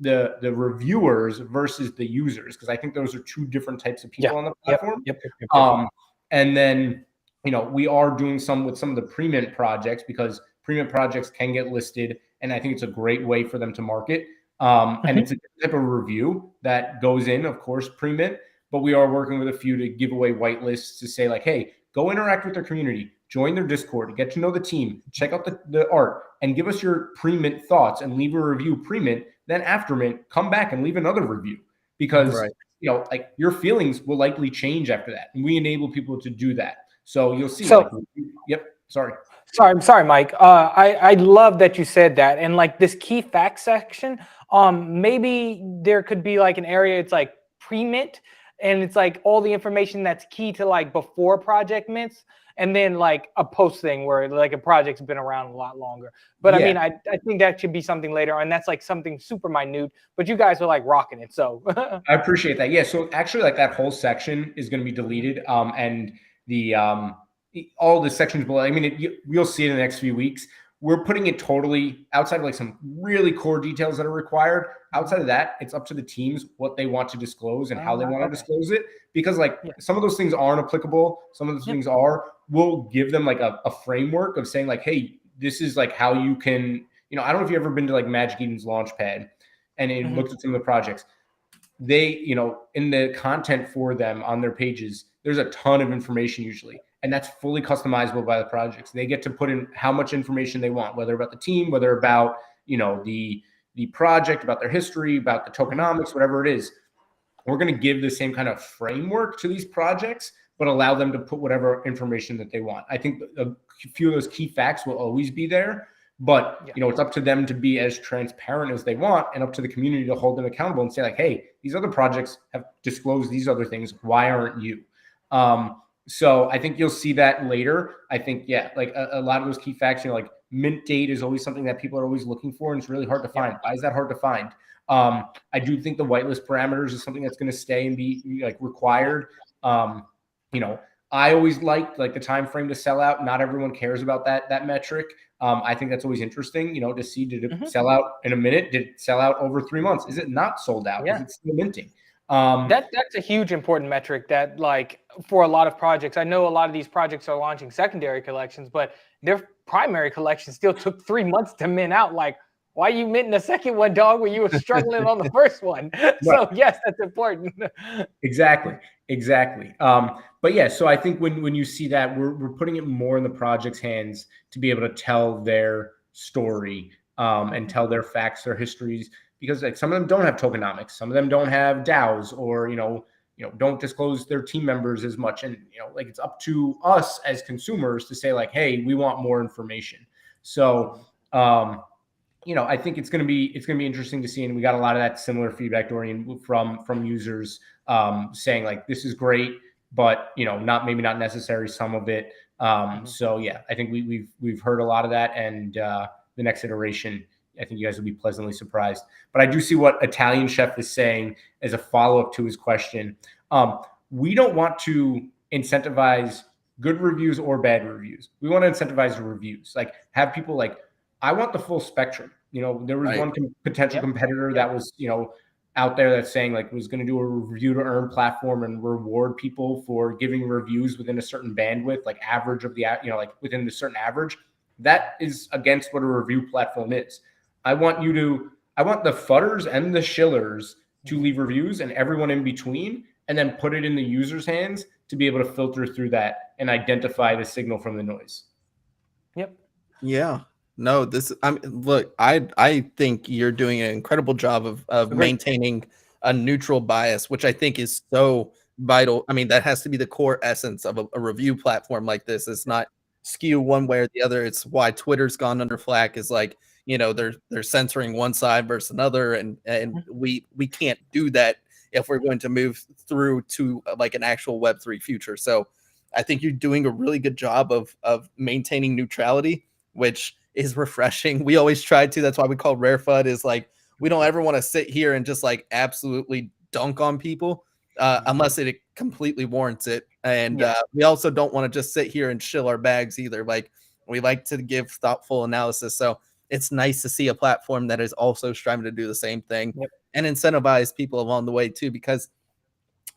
the reviewers versus the users, because I think those are two different types of people on the platform. And then, we are doing some with some of the pre-mint projects, because pre-mint projects can get listed, and I think it's a great way for them to market. And it's a type of review that goes in, of course, pre-mint, but we are working with a few to give away whitelists to say like, hey, go interact with their community, join their Discord, get to know the team, check out the art, and give us your pre-mint thoughts and leave a review pre-mint. Then after mint, come back and leave another review, because like your feelings will likely change after that, and we enable people to do that. So you'll see. Sorry, Mike. I love that you said that, and like this key facts section. Maybe there could be like an area. It's like pre-mint, and it's like all the information that's key to like before project mints, and then like a post thing where like a project's been around a lot longer. But I mean, I think that should be something later, and that's like something super minute, but you guys are like rocking it. So I appreciate that. Yeah. So actually like that whole section is going to be deleted. And the, all the sections below, I mean, you'll see it in the next few weeks. We're putting it totally outside of like some really core details that are required. Outside of that, it's up to the teams what they want to disclose and how they want to disclose it. Because like some of those things aren't applicable. Some of those things are. We'll give them like a framework of saying like, hey, this is like how you can, I don't know if you've ever been to like Magic Eden's Launchpad and it looked at some of the projects. They, in the content for them on their pages, there's a ton of information usually. And that's fully customizable by the projects. They get to put in how much information they want, whether about the team, whether about, the project, about their history, about the tokenomics, whatever it is. We're going to give the same kind of framework to these projects, but allow them to put whatever information that they want. I think a few of those key facts will always be there, but it's up to them to be as transparent as they want, and up to the community to hold them accountable and say like, hey, these other projects have disclosed these other things. Why aren't you? So I think you'll see that later. I think, like a lot of those key facts, like mint date is always something that people are always looking for, and it's really hard to find. Why is that hard to find? I do think the whitelist parameters is something that's going to stay and be like required. I always liked like the time frame to sell out. Not everyone cares about that metric. I think that's always interesting, to see, did it sell out in a minute? Did it sell out over 3 months? Is it not sold out? Is it still minting? That's a huge important metric that like for a lot of projects, I know a lot of these projects are launching secondary collections, but their primary collection still took 3 months to mint out. Like, why are you minting the second one, dog, when you were struggling on the first one? So yes, that's important. Exactly. But yeah, so I think when you see that, we're putting it more in the project's hands to be able to tell their story and tell their facts, their histories, because like some of them don't have tokenomics, some of them don't have DAOs, or don't disclose their team members as much, and like it's up to us as consumers to say like, hey, we want more information. So I think it's going to be interesting to see, and we got a lot of that similar feedback, Dorian, from users saying like this is great, but not necessary, some of it. So yeah, I think we've heard a lot of that, and the next iteration, I think you guys will be pleasantly surprised. But I do see what Italian Chef is saying as a follow-up to his question. We don't want to incentivize good reviews or bad reviews. We want to incentivize the reviews. Like have people like, I want the full spectrum. There was one potential competitor that was, out there that's saying like was going to do a review to earn platform and reward people for giving reviews within a certain bandwidth, like average of the, like within the certain average. That is against what a review platform is. I want the fudders and the shillers to leave reviews and everyone in between, and then put it in the user's hands to be able to filter through that and identify the signal from the noise. Yep. Yeah. No, look, I think you're doing an incredible job of maintaining a neutral bias, which I think is so vital. I mean, that has to be the core essence of a review platform like this. It's not skew one way or the other. It's why Twitter's gone under flack, is like, they're censoring one side versus another, and we can't do that if we're going to move through to like an actual Web3 future. So I think you're doing a really good job of maintaining neutrality, which is refreshing. We always try to. That's why we call RareFUD, is like, we don't ever want to sit here and just like absolutely dunk on people unless it completely warrants it. And we also don't want to just sit here and shill our bags either. Like, we like to give thoughtful analysis. So it's nice to see a platform that is also striving to do the same thing and incentivize people along the way too, because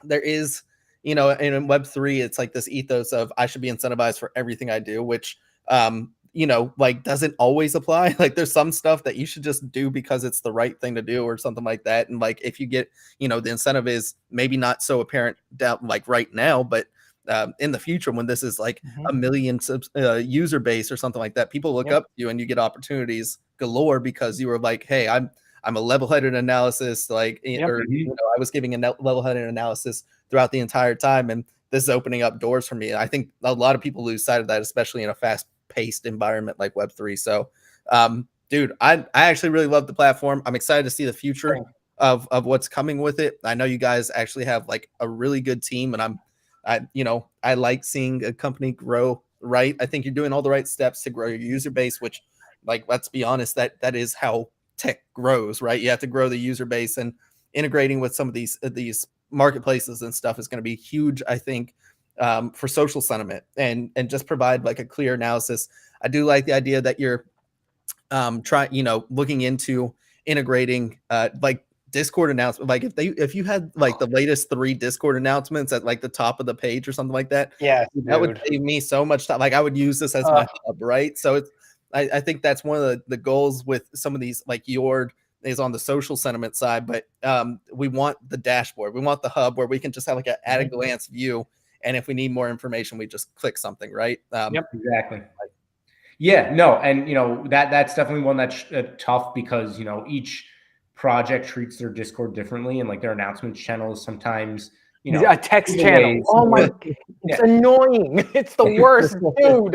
there is, in Web3, it's like this ethos of I should be incentivized for everything I do, which like doesn't always apply. Like there's some stuff that you should just do because it's the right thing to do or something like that. And like, if you get, the incentive is maybe not so apparent down like right now, but in the future, when this is like a million user base or something like that, people look up to you and you get opportunities galore because you were like, hey, I'm a level-headed analysis, like, or I was giving a level-headed analysis throughout the entire time, and this is opening up doors for me. And I think a lot of people lose sight of that, especially in a fast-paced environment like Web3. So, dude, I actually really love the platform. I'm excited to see the future of what's coming with it. I know you guys actually have like a really good team, and I like seeing a company grow right. I think you're doing all the right steps to grow your user base, which, like, let's be honest, that is how tech grows, right? You have to grow the user base, and integrating with some of these marketplaces and stuff is going to be huge, I think, for social sentiment and just provide like a clear analysis. I do like the idea that you're looking into integrating like Discord announcement. Like if you had like the latest 3 Discord announcements at like the top of the page or something like that, that would save me so much time. Like I would use this as my hub, right? So it's I think that's one of the goals with some of these, like YORD is on the social sentiment side, but we want the dashboard. We want the hub where we can just have like an at a glance view. And if we need more information, we just click something, right? Yep, exactly. Yeah, no, and that's definitely one that's tough because each project treats their Discord differently, and like their announcements channel is sometimes a text channel. Oh my, it's annoying. It's the worst, dude.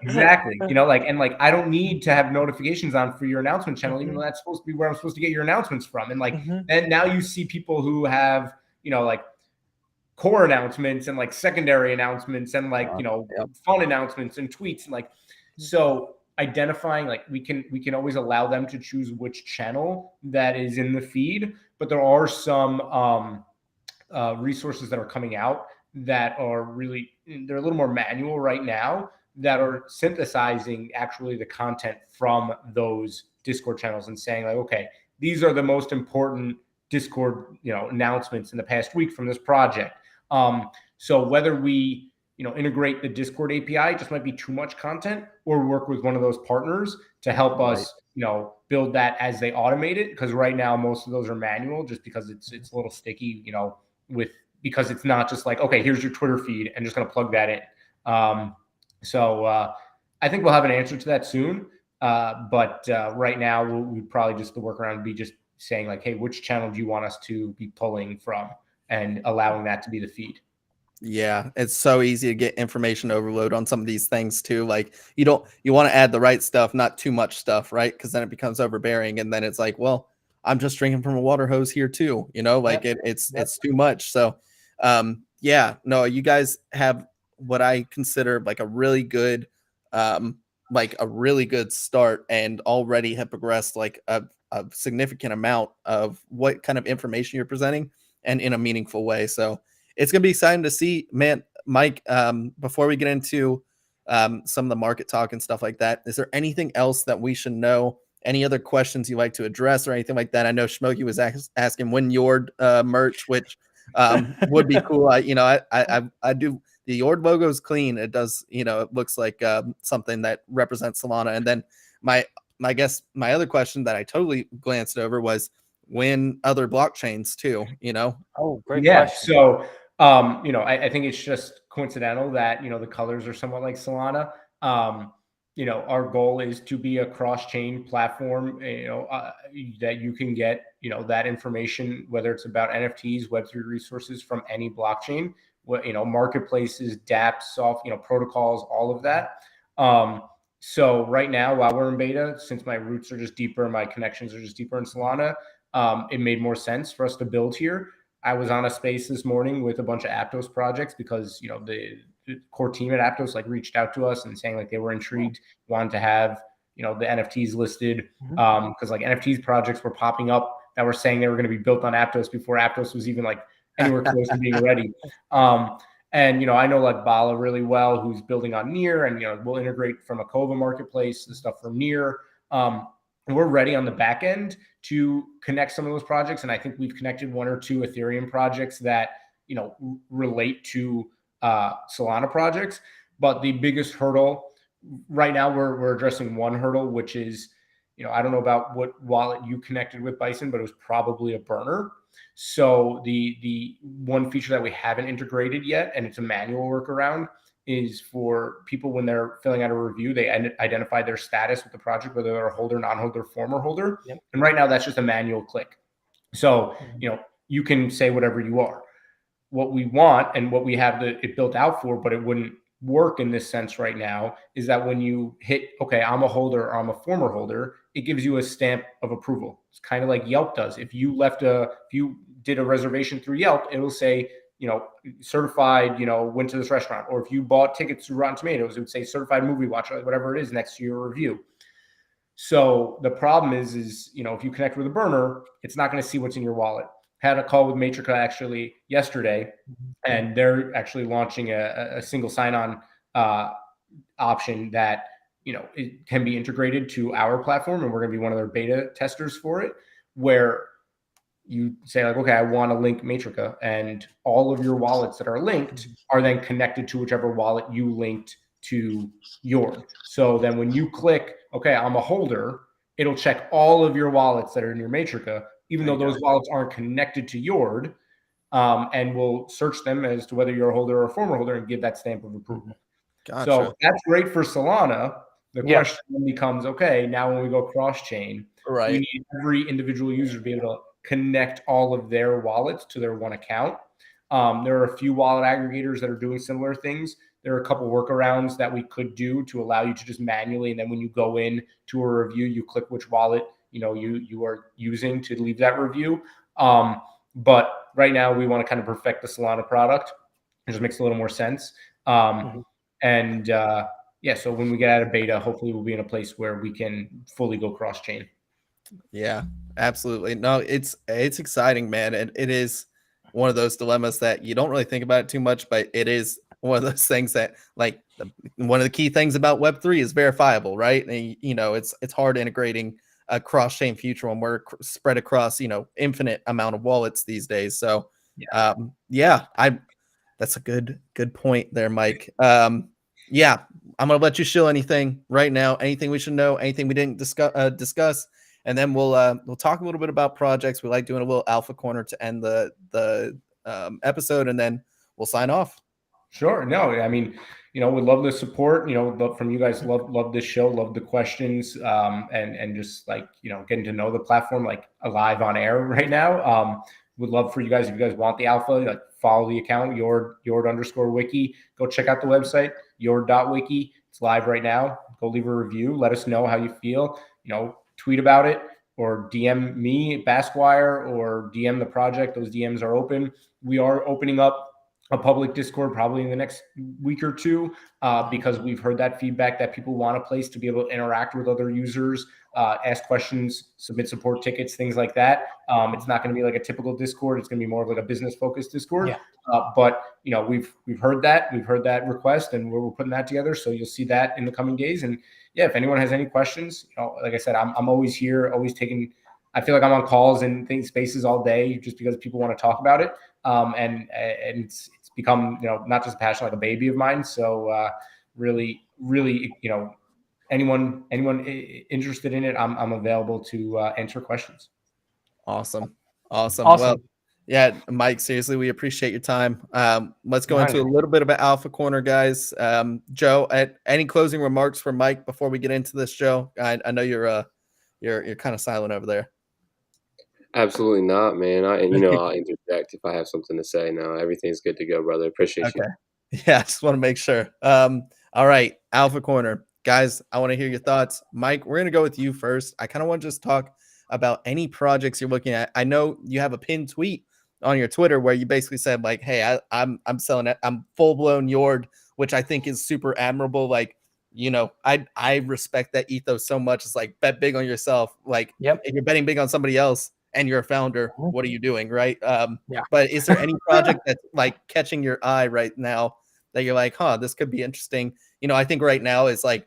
Exactly. I don't need to have notifications on for your announcement channel, even though that's supposed to be where I'm supposed to get your announcements from. And and now you see people who have like core announcements and like secondary announcements and like fun announcements and tweets and like so identifying like we can always allow them to choose which channel that is in the feed, but there are some resources that are coming out that are really, they're a little more manual right now, that are synthesizing actually the content from those Discord channels and saying like, okay, these are the most important Discord announcements in the past week from this project. So whether we integrate the Discord API, just might be too much content, or work with one of those partners to help us build that as they automate it, because right now most of those are manual just because it's a little sticky because it's not just like, okay, here's your Twitter feed and just going to plug that in. So I think we'll have an answer to that soon. But right now we probably just, the workaround would be just saying like, hey, which channel do you want us to be pulling from, and allowing that to be the feed. Yeah, it's so easy to get information overload on some of these things too. Like you want to add the right stuff, not too much stuff, right? Because then it becomes overbearing, and then it's like, well, I'm just drinking from a water hose here too, like it's too much. So, yeah, no, you guys have what I consider like a really good, start, and already have progressed like a significant amount of what kind of information you're presenting, and in a meaningful way. So it's going to be exciting to see, man. Mike, before we get into some of the market talk and stuff like that, is there anything else that we should know? Any other questions you'd like to address or anything like that? I know Smokey was asking when YORD merch, which would be cool. I do. The YORD logo is clean. It does, it looks like something that represents Solana. And then my other question that I totally glanced over was when other blockchains too, Oh, great question. So, I think it's just coincidental that, the colors are somewhat like Solana. Our goal is to be a cross-chain platform, that you can get, that information, whether it's about NFTs, Web3 resources from any blockchain, marketplaces, dApps, protocols, all of that. So right now, while we're in beta, since my roots are just deeper, my connections are just deeper in Solana, it made more sense for us to build here. I was on a space this morning with a bunch of Aptos projects because, the core team at Aptos reached out to us and saying they were intrigued, wanted to have, the NFTs listed. Because NFTs projects were popping up that were saying they were going to be built on Aptos before Aptos was even anywhere close to being ready. And, I know Bala really well, who's building on Near, and, we'll integrate from a Kova marketplace, the stuff from Near. And we're ready on the back end to connect some of those projects. And I think we've connected one or two Ethereum projects that, relate to Solana projects. But the biggest hurdle right now, we're addressing one hurdle, which is, I don't know about what wallet you connected with, Bison, but it was probably a burner. So the one feature that we haven't integrated yet, and it's a manual workaround, is for people when they're filling out a review, they identify their status with the project, whether they're a holder, non-holder, former holder. Yep. And right now that's just a manual click. So, you can say whatever you are. What we want and what we have it built out for, but it wouldn't work in this sense right now, is that when you hit, okay, I'm a holder or I'm a former holder, it gives you a stamp of approval. It's kind of like Yelp does. If you did a reservation through Yelp, it'll say, certified, went to this restaurant. Or if you bought tickets through Rotten Tomatoes, it would say certified movie watcher, whatever it is next to your review. So the problem is, if you connect with a burner, it's not going to see what's in your wallet. Had a call with Matrica actually yesterday, and they're actually launching a single sign-on option that, it can be integrated to our platform, and we're going to be one of their beta testers for it, where you say okay, I want to link Matrica, and all of your wallets that are linked are then connected to whichever wallet you linked to YORD. So then when you click, okay, I'm a holder, it'll check all of your wallets that are in your Matrica, even though those wallets aren't connected to YORD, and we'll search them as to whether you're a holder or a former holder and give that stamp of approval. Gotcha. So that's great for Solana. The question then becomes, okay, now when we go cross-chain, right, we need every individual user to be able to connect all of their wallets to their one account. There are a few wallet aggregators that are doing similar things. There are a couple workarounds that we could do to allow you to just manually, and then when you go in to a review, you click which wallet you are using to leave that review. But right now we want to kind of perfect the Solana product. It just makes a little more sense. So when we get out of beta, hopefully we'll be in a place where we can fully go cross-chain. Yeah, absolutely. No, it's exciting, man. And it is one of those dilemmas that you don't really think about it too much, but it is one of those things that one of the key things about Web3 is verifiable, right? And, it's hard integrating a cross-chain future when we're spread across, infinite amount of wallets these days. So that's a good point there, Mike. Yeah, I'm going to let you show anything right now, anything we should know, anything we didn't discuss. And then we'll talk a little bit about projects. We like doing a little alpha corner to end the episode, and then we'll sign off. Sure. No, I mean, we love the support, love from you guys, love this show, love the questions, and just getting to know the platform alive on air right now. would love for you guys, if you guys want the alpha, like follow the account, YORD_wiki. Go check out the website, YORD.wiki. It's live right now. Go leave a review. Let us know how you feel. Tweet about it or DM me, Bassquire, or DM the project. Those DMs are open. We are opening up a public Discord probably in the next week or two, because we've heard that feedback that people want a place to be able to interact with other users, ask questions, submit support tickets, things like that. It's not going to be like a typical Discord. It's going to be more of like a business focused Discord. Yeah. But we've heard that request, and we're putting that together. So you'll see that in the coming days. And yeah, if anyone has any questions, like I said, I'm always here, always taking. I feel like I'm on calls and spaces all day just because people want to talk about it. And it's become, not just a passion, like a baby of mine. So really, anyone interested in it, I'm available to answer questions. Awesome. Well, yeah, Mike, seriously, we appreciate your time. Let's go into a little bit about Alpha Corner, guys. Joe, any closing remarks for Mike before we get into this, Joe? I know you're kind of silent over there. Absolutely not, man. I'll interject if I have something to say. No, everything's good to go, brother. Appreciate you. Yeah, I just want to make sure. All right, Alpha Corner. Guys, I want to hear your thoughts. Mike, we're going to go with you first. I kind of want to just talk about any projects you're looking at. I know you have a pinned tweet on your Twitter where you basically said, like, hey, I'm selling it. I'm full-blown YORD, which I think is super admirable. Like, I respect that ethos so much. It's like, bet big on yourself. Like, if you're betting big on somebody else and you're a founder, what are you doing, right? Yeah. But is there any project that's like catching your eye right now that you're like, this could be interesting? I think right now is like,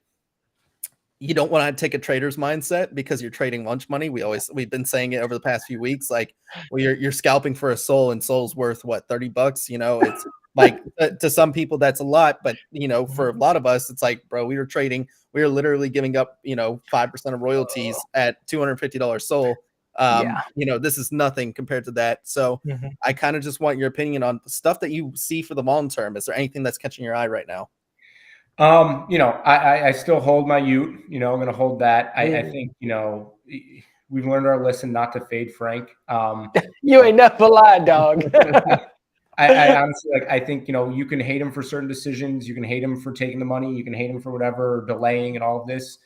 you don't want to take a trader's mindset because you're trading lunch money. We've been saying it over the past few weeks. Like, well, you're scalping for a soul, and soul's worth what, $30? It's like to some people that's a lot, but for a lot of us, it's like, bro, we were literally giving up 5% of royalties at $250 soul. This is nothing compared to that. So I kind of just want your opinion on the stuff that you see for the long term. Is there anything that's catching your eye right now? I still hold my Ute. I'm going to hold that. I think, we've learned our lesson not to fade Frank. You ain't never lied, dog. I honestly, I think, you can hate him for certain decisions. You can hate him for taking the money. You can hate him for whatever, delaying and all of this.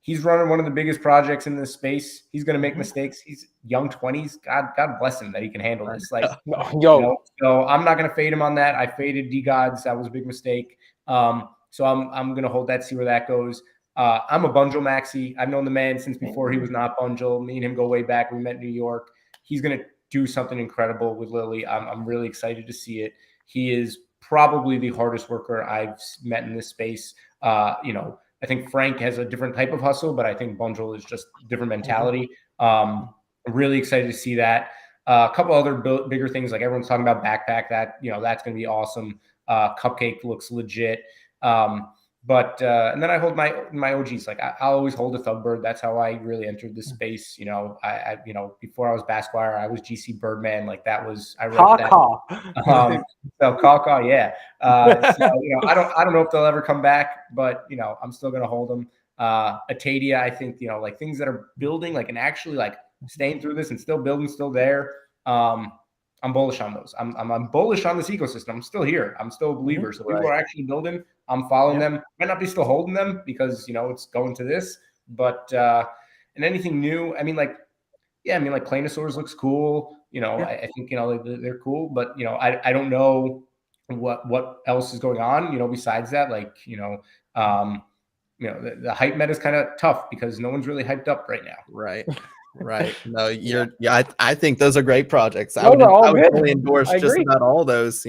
He's running one of the biggest projects in this space. He's going to make mistakes. He's young 20s. God bless him that he can handle this. So I'm not going to fade him on that. I faded D-Gods. That was a big mistake. So I'm going to hold that, see where that goes. I'm a Bungle maxi. I've known the man since before he was not Bungle. Me and him go way back. We met in New York. He's going to do something incredible with Lily. I'm really excited to see it. He is probably the hardest worker I've met in this space. I think Frank has a different type of hustle, but I think Bungle is just a different mentality. I'm really excited to see that. A couple other bigger things, like everyone's talking about backpack, that that's going to be awesome. Cupcake looks legit. And then I hold my OGs. Like I'll always hold a Thugbird. That's how I really entered this space. I before I was Bassquire, I was GC Birdman. Like that was, I wrote that. So caw, yeah. I don't know if they'll ever come back, but I'm still gonna hold them. Atadia, I think like things that are building, like, and actually like staying through this and still building, still there. I'm bullish on those. I'm bullish on this ecosystem. I'm still here. I'm still a believer. So people are actually building. I'm following them. Might not be still holding them because it's going to this. But and anything new, like Clanosaurs looks cool. I think they're cool. But I don't know what else is going on. Besides that, the hype meta is kind of tough because no one's really hyped up right now. Right. No, I think those are great projects. I would really endorse just about all those.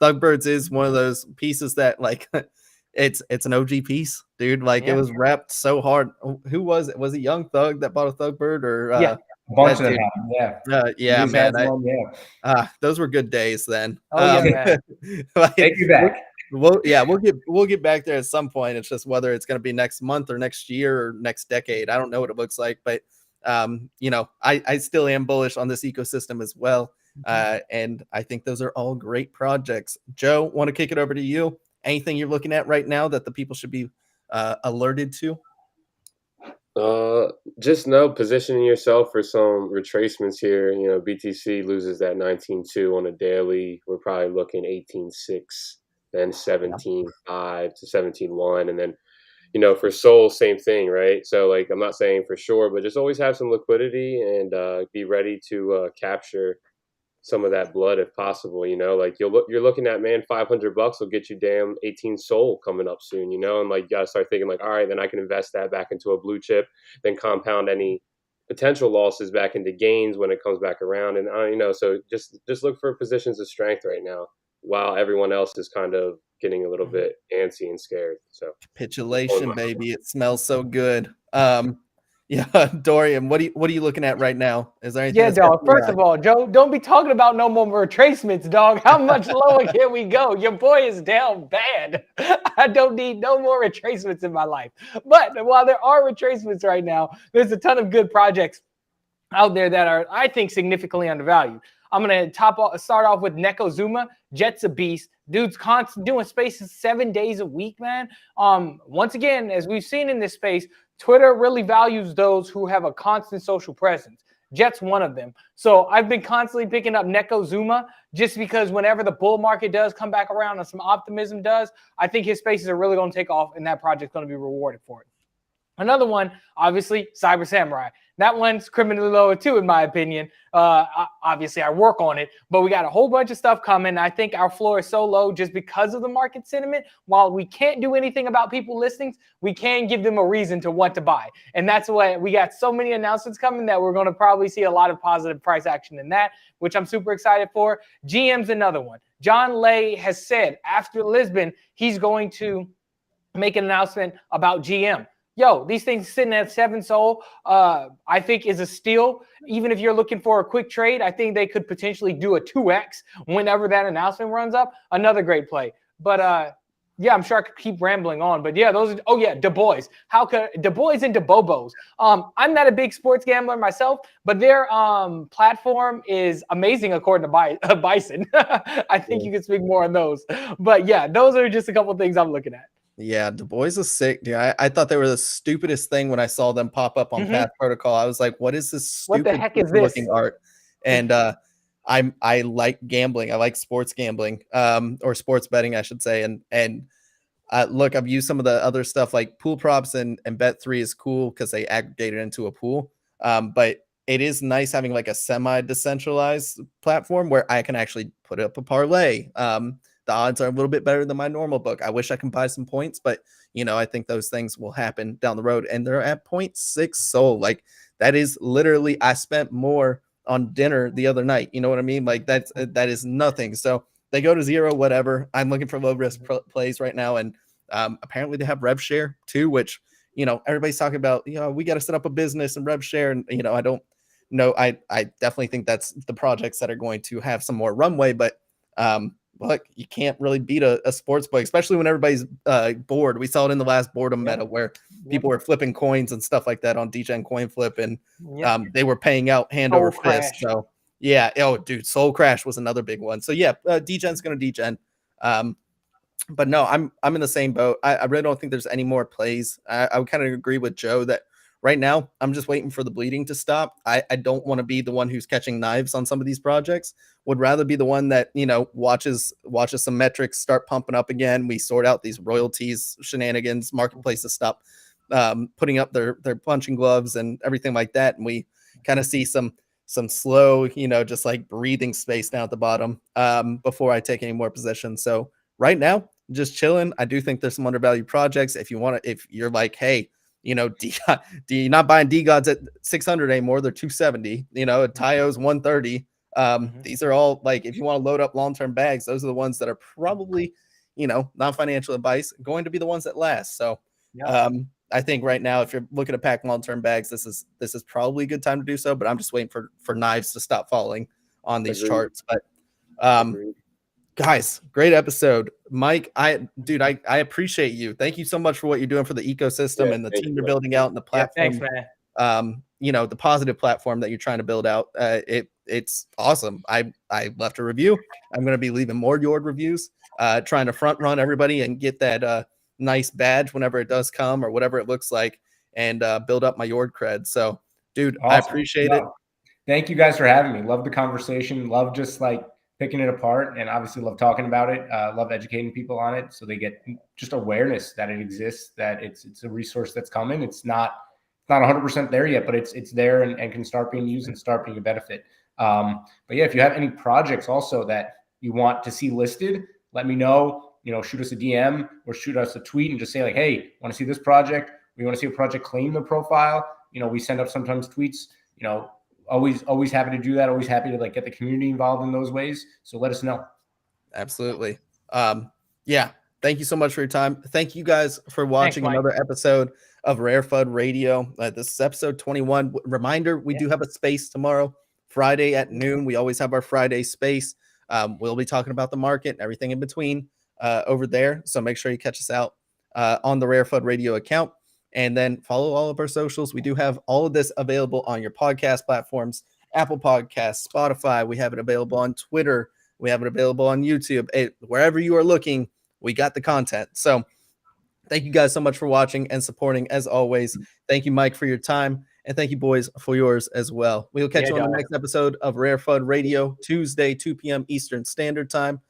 Thugbirds is one of those pieces that it's an OG piece, dude. It was wrapped so hard. Who was it? Was it Young Thug that bought a Thugbird or a bunch of them? Yeah, man. Those were good days then. Man. Take you back. We'll get back there at some point. It's just whether it's going to be next month or next year or next decade. I don't know what it looks like, but I still am bullish on this ecosystem as well. And I think those are all great projects. Joe, want to kick it over to you? Anything you're looking at right now that the people should be alerted to? Just know positioning yourself for some retracements here. You know, BTC loses that 19.2 on a daily. We're probably looking 18.6, then 17.5 to 17.1, and then for Sol, same thing, right? So like I'm not saying for sure, but just always have some liquidity and be ready to capture some of that blood if possible. Like you're looking at, man, $500 will get you damn 18 Sol coming up soon. And like you gotta start thinking like, all right, then I can invest that back into a blue chip, then compound any potential losses back into gains when it comes back around. And so just look for positions of strength right now while everyone else is kind of getting a little bit antsy and scared. So capitulation, baby. It smells so good. Yeah, Dorian, what are you looking at right now? Is there anything? Yeah, dog. First of all, Joe, don't be talking about no more retracements, dog. How much lower can we go? Your boy is down bad. I don't need no more retracements in my life. But while there are retracements right now, there's a ton of good projects out there that are, I think, significantly undervalued. I'm going to start off with Nekozuma. Jet's a beast. Dude's constant doing spaces 7 days a week, man. Once again, as we've seen in this space, Twitter really values those who have a constant social presence. Jet's one of them. So I've been constantly picking up Nekozuma just because whenever the bull market does come back around and some optimism does, I think his spaces are really going to take off and that project's going to be rewarded for it. Another one, obviously, Cyber Samurai. That one's criminally low too, in my opinion. Obviously, I work on it, but we got a whole bunch of stuff coming. I think our floor is so low just because of the market sentiment. While we can't do anything about people listings, we can give them a reason to want to buy. And that's why we got so many announcements coming that we're going to probably see a lot of positive price action in that, which I'm super excited for. GM's another one. John Lay has said after Lisbon, he's going to make an announcement about GM. Yo, these things sitting at 7 Sol, I think is a steal. Even if you're looking for a quick trade, I think they could potentially do a 2x whenever that announcement runs up. Another great play. But yeah, I'm sure I could keep rambling on. But yeah, those are, oh yeah, Du Bois. How could Du Bois and DeBobos? I'm not a big sports gambler myself, but their platform is amazing according to Bison. I think you can speak more on those. But yeah, those are just a couple of things I'm looking at. Yeah, Du Bois is sick, dude. I thought they were the stupidest thing when I saw them pop up on Path Protocol. I was like, what is this stupid what the heck is this looking art? And I like gambling. I like sports gambling, or sports betting, I should say. And look, I've used some of the other stuff like pool props and Bet3 is cool because they aggregate it into a pool. But it is nice having like a semi-decentralized platform where I can actually put up a parlay. The odds are a little bit better than my normal book. I wish I can buy some points, but I think those things will happen down the road. And they're at 0.6 Sol. Like that is literally, I spent more on dinner the other night. You know what I mean? Like that is nothing. So they go to 0, whatever. I'm looking for low risk plays right now. And apparently they have rev share too, which, everybody's talking about, we got to set up a business and rev share. And, I don't know. I definitely think that's the projects that are going to have some more runway, but, look, you can't really beat a sports book, especially when everybody's bored. We saw it in the last boredom meta where people were flipping coins and stuff like that on Degen Coin Flip, and they were paying out hand over fist. So yeah, oh dude, Soul Crash was another big one. So yeah, Degen's gonna Degen. But no, I'm in the same boat. I really don't think there's any more plays. I would kind of agree with Joe that right now I'm just waiting for the bleeding to stop. I don't want to be the one who's catching knives on some of these projects. Would rather be the one that watches some metrics start pumping up again. We sort out these royalties shenanigans, marketplaces stop putting up their punching gloves and everything like that, and we kind of see some slow, just like breathing space down at the bottom before I take any more positions. So right now, just chilling. I do think there's some undervalued projects. If you're like, hey, you're not buying D-Gods at 600 anymore, they're 270. Taio's 130. These are all like, if you want to load up long-term bags, those are the ones that are probably, non-financial advice, going to be the ones that last. So I think right now, if you're looking to pack long-term bags, this is probably a good time to do so. But I'm just waiting for knives to stop falling on these charts. But guys, great episode. Mike, I appreciate you. Thank you so much for what you're doing for the ecosystem and the team you're building out and the platform. Yeah, thanks, man. The positive platform that you're trying to build out. It's awesome. I left a review. I'm going to be leaving more YORD reviews, trying to front run everybody and get that nice badge whenever it does come or whatever it looks like. and build up my YORD cred. So, dude, Awesome. I appreciate it. Thank you guys for having me. Love the conversation. Love just like picking it apart, and obviously love talking about it. Love educating people on it so they get just awareness that it exists, that it's a resource that's coming. It's not 100% there yet, but it's there and can start being used and start being a benefit. But yeah, if you have any projects also that you want to see listed, let me know. Shoot us a DM or shoot us a tweet and just say like, hey, want to see this project? We want to see a project claim the profile. We send up sometimes tweets, always happy to do that. Always happy to like get the community involved in those ways. So let us know. Absolutely. Yeah. Thank you so much for your time. Thank you guys for watching another episode of RareFUD Radio. This is episode 21. Reminder, we do have a space tomorrow, Friday at noon. We always have our Friday space. We'll be talking about the market and everything in between over there. So make sure you catch us out on the RareFUD Radio account. And then follow all of our socials. We do have all of this available on your podcast platforms, Apple Podcasts, Spotify. We have it available on Twitter. We have it available on YouTube. Wherever you are looking, we got the content. So thank you guys so much for watching and supporting as always. Thank you, Mike, for your time. And thank you, boys, for yours as well. We'll catch you on the next episode of RareFUD Radio, Tuesday, 2 p.m. Eastern Standard Time.